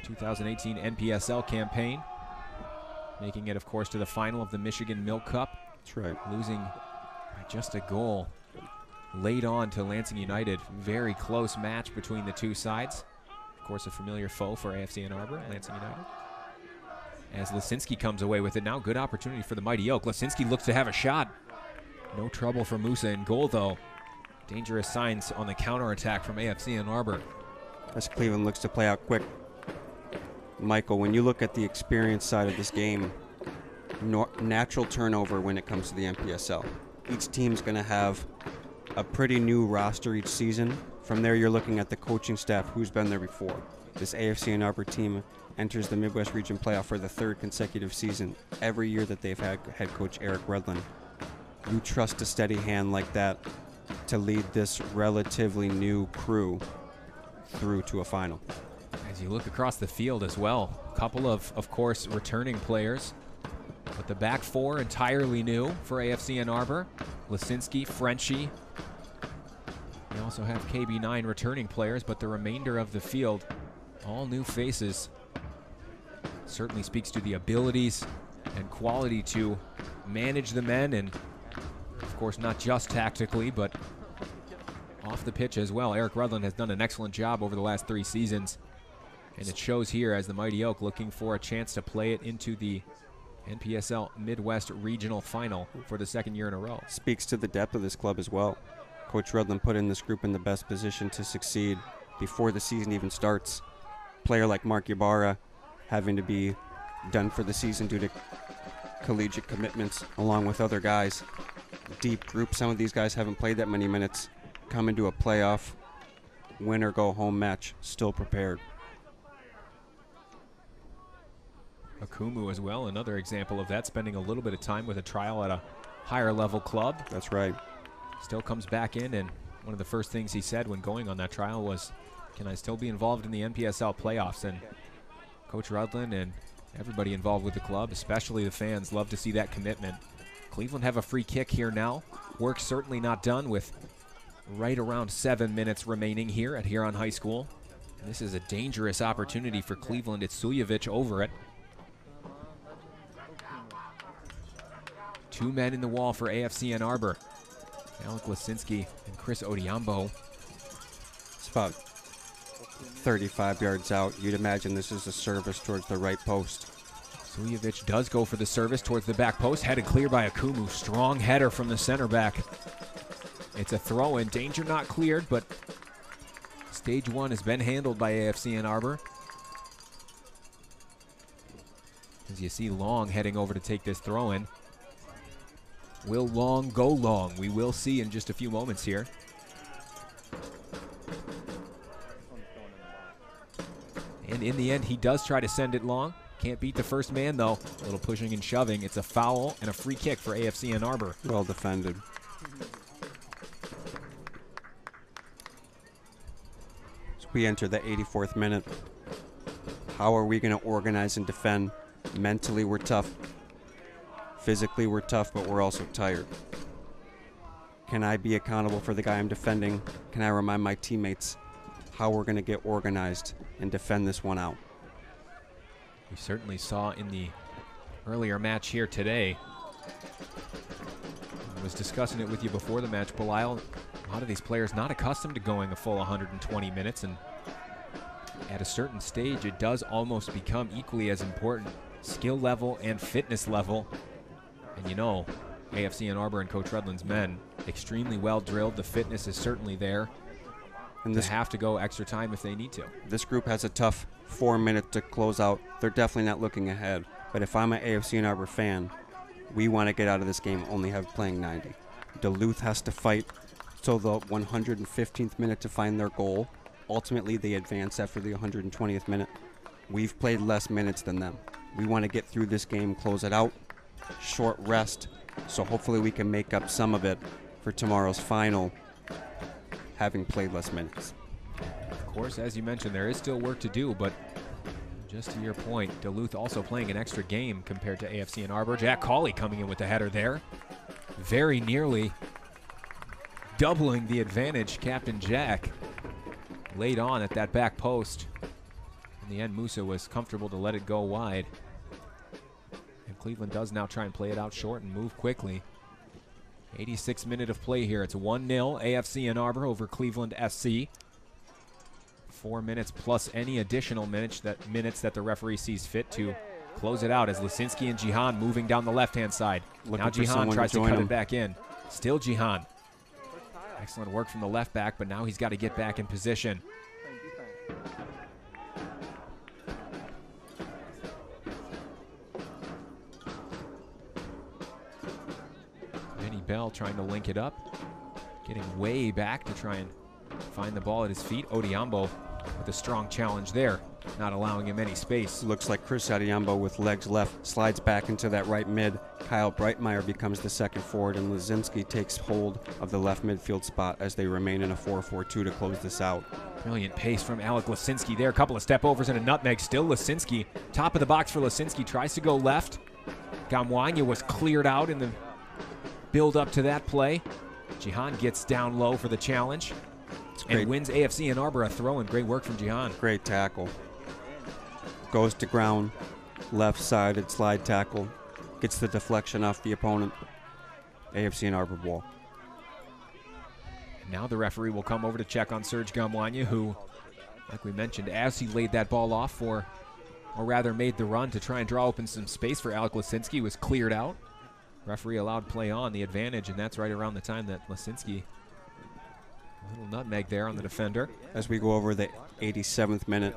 2018 NPSL campaign, making it, of course, to the final of the Michigan Milk Cup. That's right. Losing by just a goal late on to Lansing United. Very close match between the two sides. Of course, a familiar foe for AFC Ann Arbor, Lansing United. As Lisinski comes away with it now, good opportunity for the Mighty Oak. Lisinski looks to have a shot. No trouble for Musa in goal, though. Dangerous signs on the counterattack from AFC Ann Arbor. As Cleveland looks to play out quick. Michael, when you look at the experience side of this game, natural turnover when it comes to the NPSL. Each team's going to have a pretty new roster each season. From there, you're looking at the coaching staff, who's been there before. This AFC Ann Arbor team enters the Midwest Region playoff for the third consecutive season. Every year that they've had head coach Eric Redlin. You trust a steady hand like that to lead this relatively new crew through to a final. As you look across the field as well, a couple of course, returning players. But the back four entirely new for AFC Ann Arbor. Lisinski, Frenchie. We also have KB9 returning players, but the remainder of the field, all new faces. Certainly speaks to the abilities and quality to manage the men, and of course not just tactically, but off the pitch as well. Eric Rudland has done an excellent job over the last 3 seasons, and it shows here as the Mighty Oak looking for a chance to play it into the NPSL Midwest Regional Final for the 2nd year in a row. Speaks to the depth of this club as well. Coach Rudland put in this group in the best position to succeed before the season even starts. Player like Mark Ybarra having to be done for the season due to collegiate commitments along with other guys. Deep group, some of these guys haven't played that many minutes. Come into a playoff, win or go home match, still prepared. Akumu as well, another example of that, spending a little bit of time with a trial at a higher level club. That's right. Still comes back in, and one of the first things he said when going on that trial was, can I still be involved in the NPSL playoffs? And Coach Rudland and everybody involved with the club, especially the fans, love to see that commitment. Cleveland have a free kick here now. Work certainly not done with right around 7 minutes remaining here at Huron High School. And this is a dangerous opportunity for Cleveland. It's Suljevic over it. 2 men in the wall for AFC Ann Arbor. Alec Lisinski and Chris Odiambo. It's about 35 yards out. You'd imagine this is a service towards the right post. Suljevic does go for the service towards the back post, headed clear by Akumu. Strong header from the center back. It's a throw-in. Danger not cleared, but stage 1 has been handled by AFC Ann Arbor. As you see Long heading over to take this throw-in. Will Long go long? We will see in just a few moments here. And in the end, he does try to send it long. Can't beat the first man, though. A little pushing and shoving. It's a foul and a free kick for AFC Ann Arbor. Well defended. So we enter the 84th minute. How are we going to organize and defend? Mentally, we're tough. Physically, we're tough, but we're also tired. Can I be accountable for the guy I'm defending? Can I remind my teammates how we're going to get organized and defend this one out? We certainly saw in the earlier match here today. I was discussing it with you before the match, Belial. A lot of these players not accustomed to going a full 120 minutes, and at a certain stage, it does almost become equally as important. Skill level and fitness level. And you know, AFC Ann Arbor and Coach Rudland's men, extremely well drilled. The fitness is certainly there. And to have to go extra time if they need to. This group has a tough 4 minute to close out. They're definitely not looking ahead. But if I'm an AFC Ann Arbor fan, we want to get out of this game only have playing 90. Duluth has to fight till the 115th minute to find their goal. Ultimately, they advance after the 120th minute. We've played less minutes than them. We want to get through this game, close it out, short rest, so hopefully we can make up some of it for tomorrow's final, having played less minutes. Of course, as you mentioned, there is still work to do, but just to your point, Duluth also playing an extra game compared to AFC Ann Arbor. Jack Cawley coming in with the header there. Very nearly doubling the advantage. Captain Jack laid on at that back post. In the end, Musa was comfortable to let it go wide. And Cleveland does now try and play it out short and move quickly. 86th minute of play here. It's 1-0 AFC Ann Arbor over Cleveland SC. 4 minutes plus any additional minutes that the referee sees fit to close it out as Lisinski and Jihan moving down the left-hand side. Now Jihan tries to cut it back in. Still Jihan. Excellent work from the left back, but now he's got to get back in position. Vinny Bell trying to link it up. Getting way back to try and find the ball at his feet. Odiambo with a strong challenge there, not allowing him any space. Looks like Chris Odiambo with legs left slides back into that right mid. Kyle Breitmeyer becomes the second forward, and Lazinski takes hold of the left midfield spot as they remain in a 4-4-2 to close this out. Brilliant pace from Alec Lasinski there. A couple of step overs and a nutmeg. Still Lasinski. Top of the box for Lasinski. Tries to go left. Gamwanya was cleared out in the build up to that play. Jihan gets down low for the challenge and wins AFC Ann Arbor a throw, and great work from Jihan. Great tackle. Goes to ground, left-sided slide tackle, gets the deflection off the opponent. AFC Ann Arbor ball. And now the referee will come over to check on Serge Gamwanya, who, like we mentioned, as he laid that ball off or rather made the run to try and draw open some space for Alec Lasinski, was cleared out. Referee allowed play on, the advantage, and that's right around the time that Lasinski, a little nutmeg there on the defender. As we go over the 87th minute,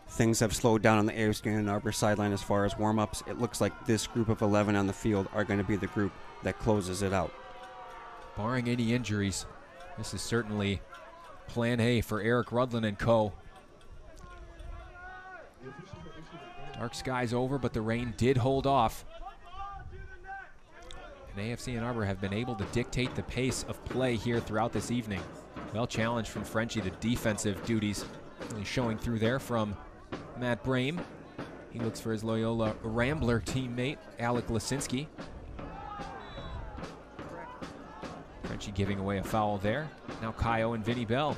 things have slowed down on the AFC Ann Arbor sideline as far as warm-ups. It looks like this group of 11 on the field are going to be the group that closes it out. Barring any injuries, this is certainly plan A for Eric Rudlin and co. Dark skies over, but the rain did hold off. And AFC Ann Arbor have been able to dictate the pace of play here throughout this evening. Well challenged from Frenchie. The defensive duties really showing through there from Matt Brame. He looks for his Loyola Rambler teammate, Alec Lasinski. Frenchie giving away a foul there. Now Kaio and Vinny Bell.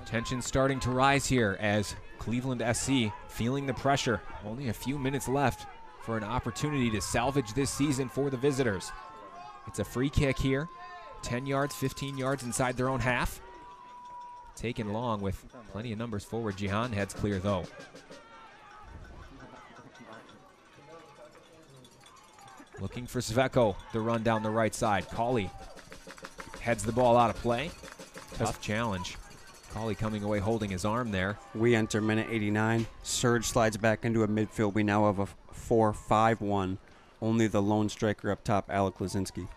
Tension starting to rise here as Cleveland SC feeling the pressure. Only a few minutes left for an opportunity to salvage this season for the visitors. It's a free kick here. 10 yards, 15 yards inside their own half. Taken long with plenty of numbers forward. Jihan heads clear though. Looking for Sveko, the run down the right side. Cawley heads the ball out of play. Tough challenge. Cawley coming away holding his arm there. We enter minute 89. Surge slides back into a midfield. We now have a 4-5-1. Only the lone striker up top, Alec Lazinski.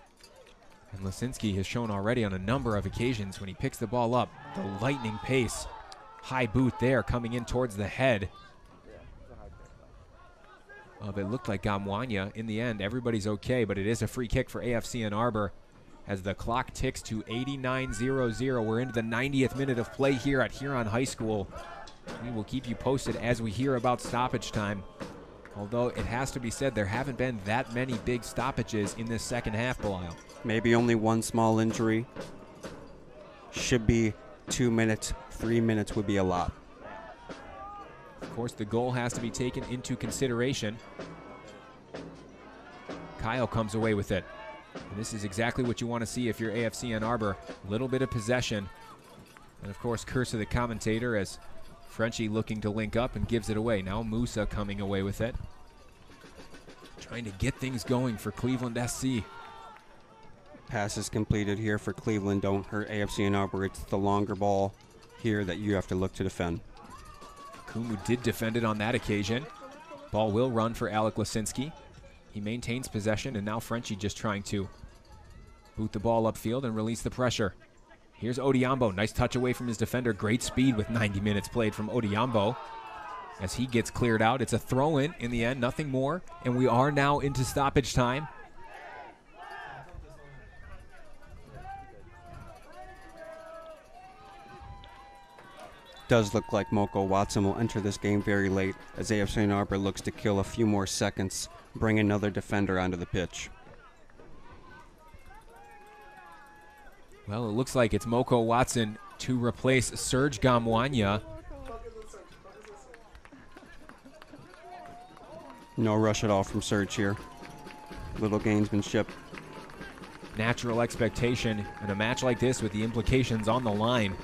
And Lasinski has shown already on a number of occasions when he picks the ball up, the lightning pace. High boot there coming in towards the head of it looked like Gamwanya. In the end, everybody's okay, but it is a free kick for AFC Ann Arbor as the clock ticks to 89:00. We're into the 90th minute of play here at Huron High School. We will keep you posted as we hear about stoppage time. Although it has to be said, there haven't been that many big stoppages in this second half, Belial. Maybe only one small injury. Should be 2 minutes. 3 minutes would be a lot. Of course, the goal has to be taken into consideration. Kyle comes away with it. And this is exactly what you want to see if you're AFC Ann Arbor. A little bit of possession. And of course, curse of the commentator as Frenchie looking to link up and gives it away. Now Musa coming away with it. Trying to get things going for Cleveland SC. Passes completed here for Cleveland don't hurt AFC Ann Arbor. It's the longer ball here that you have to look to defend. Kumu did defend it on that occasion. Ball will run for Alec Lisinski. He maintains possession, and now Frenchie just trying to boot the ball upfield and release the pressure. Here's Odiambo. Nice touch away from his defender. Great speed with 90 minutes played from Odiambo. As he gets cleared out, it's a throw-in in the end, nothing more. And we are now into stoppage time. Does look like Moko Watson will enter this game very late as AFC Ann Arbor looks to kill a few more seconds, bring another defender onto the pitch. Well, it looks like it's Moko Watson to replace Serge Gamwanya. No rush at all from Serge here. Little gamesmanship. Natural expectation in a match like this with the implications on the line.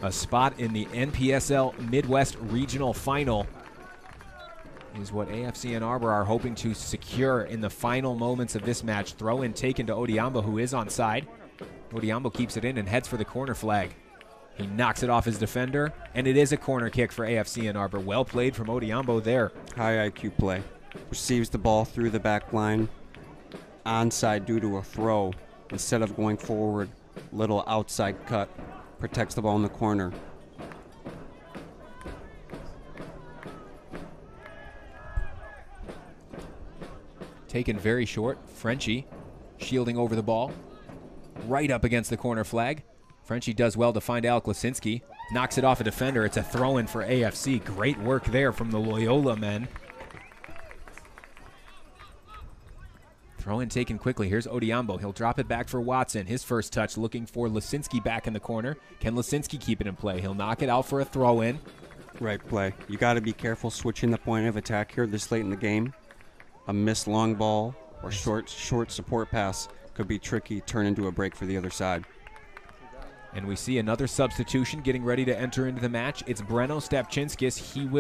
A spot in the NPSL Midwest Regional Final is what AFC Ann Arbor are hoping to secure in the final moments of this match. Throw in taken to Odiambo, who is onside. Odiambo keeps it in and heads for the corner flag. He knocks it off his defender, and it is a corner kick for AFC Ann Arbor. Well played from Odiambo there. High IQ play. Receives the ball through the back line. Onside due to a throw. Instead of going forward, little outside cut. Protects the ball in the corner. Taken very short. Frenchie shielding over the ball. Right up against the corner flag. Frenchie does well to find Alec Lisinski. Knocks it off a defender. It's a throw-in for AFC. Great work there from the Loyola men. Throw-in taken quickly. Here's Odiambo. He'll drop it back for Watson. His first touch looking for Lisinski back in the corner. Can Lisinski keep it in play? He'll knock it out for a throw-in. Right play. You got to be careful switching the point of attack here this late in the game. A missed long ball or short support pass could be tricky, turn into a break for the other side. And we see another substitution getting ready to enter into the match. It's Breno Stepchinskis. He will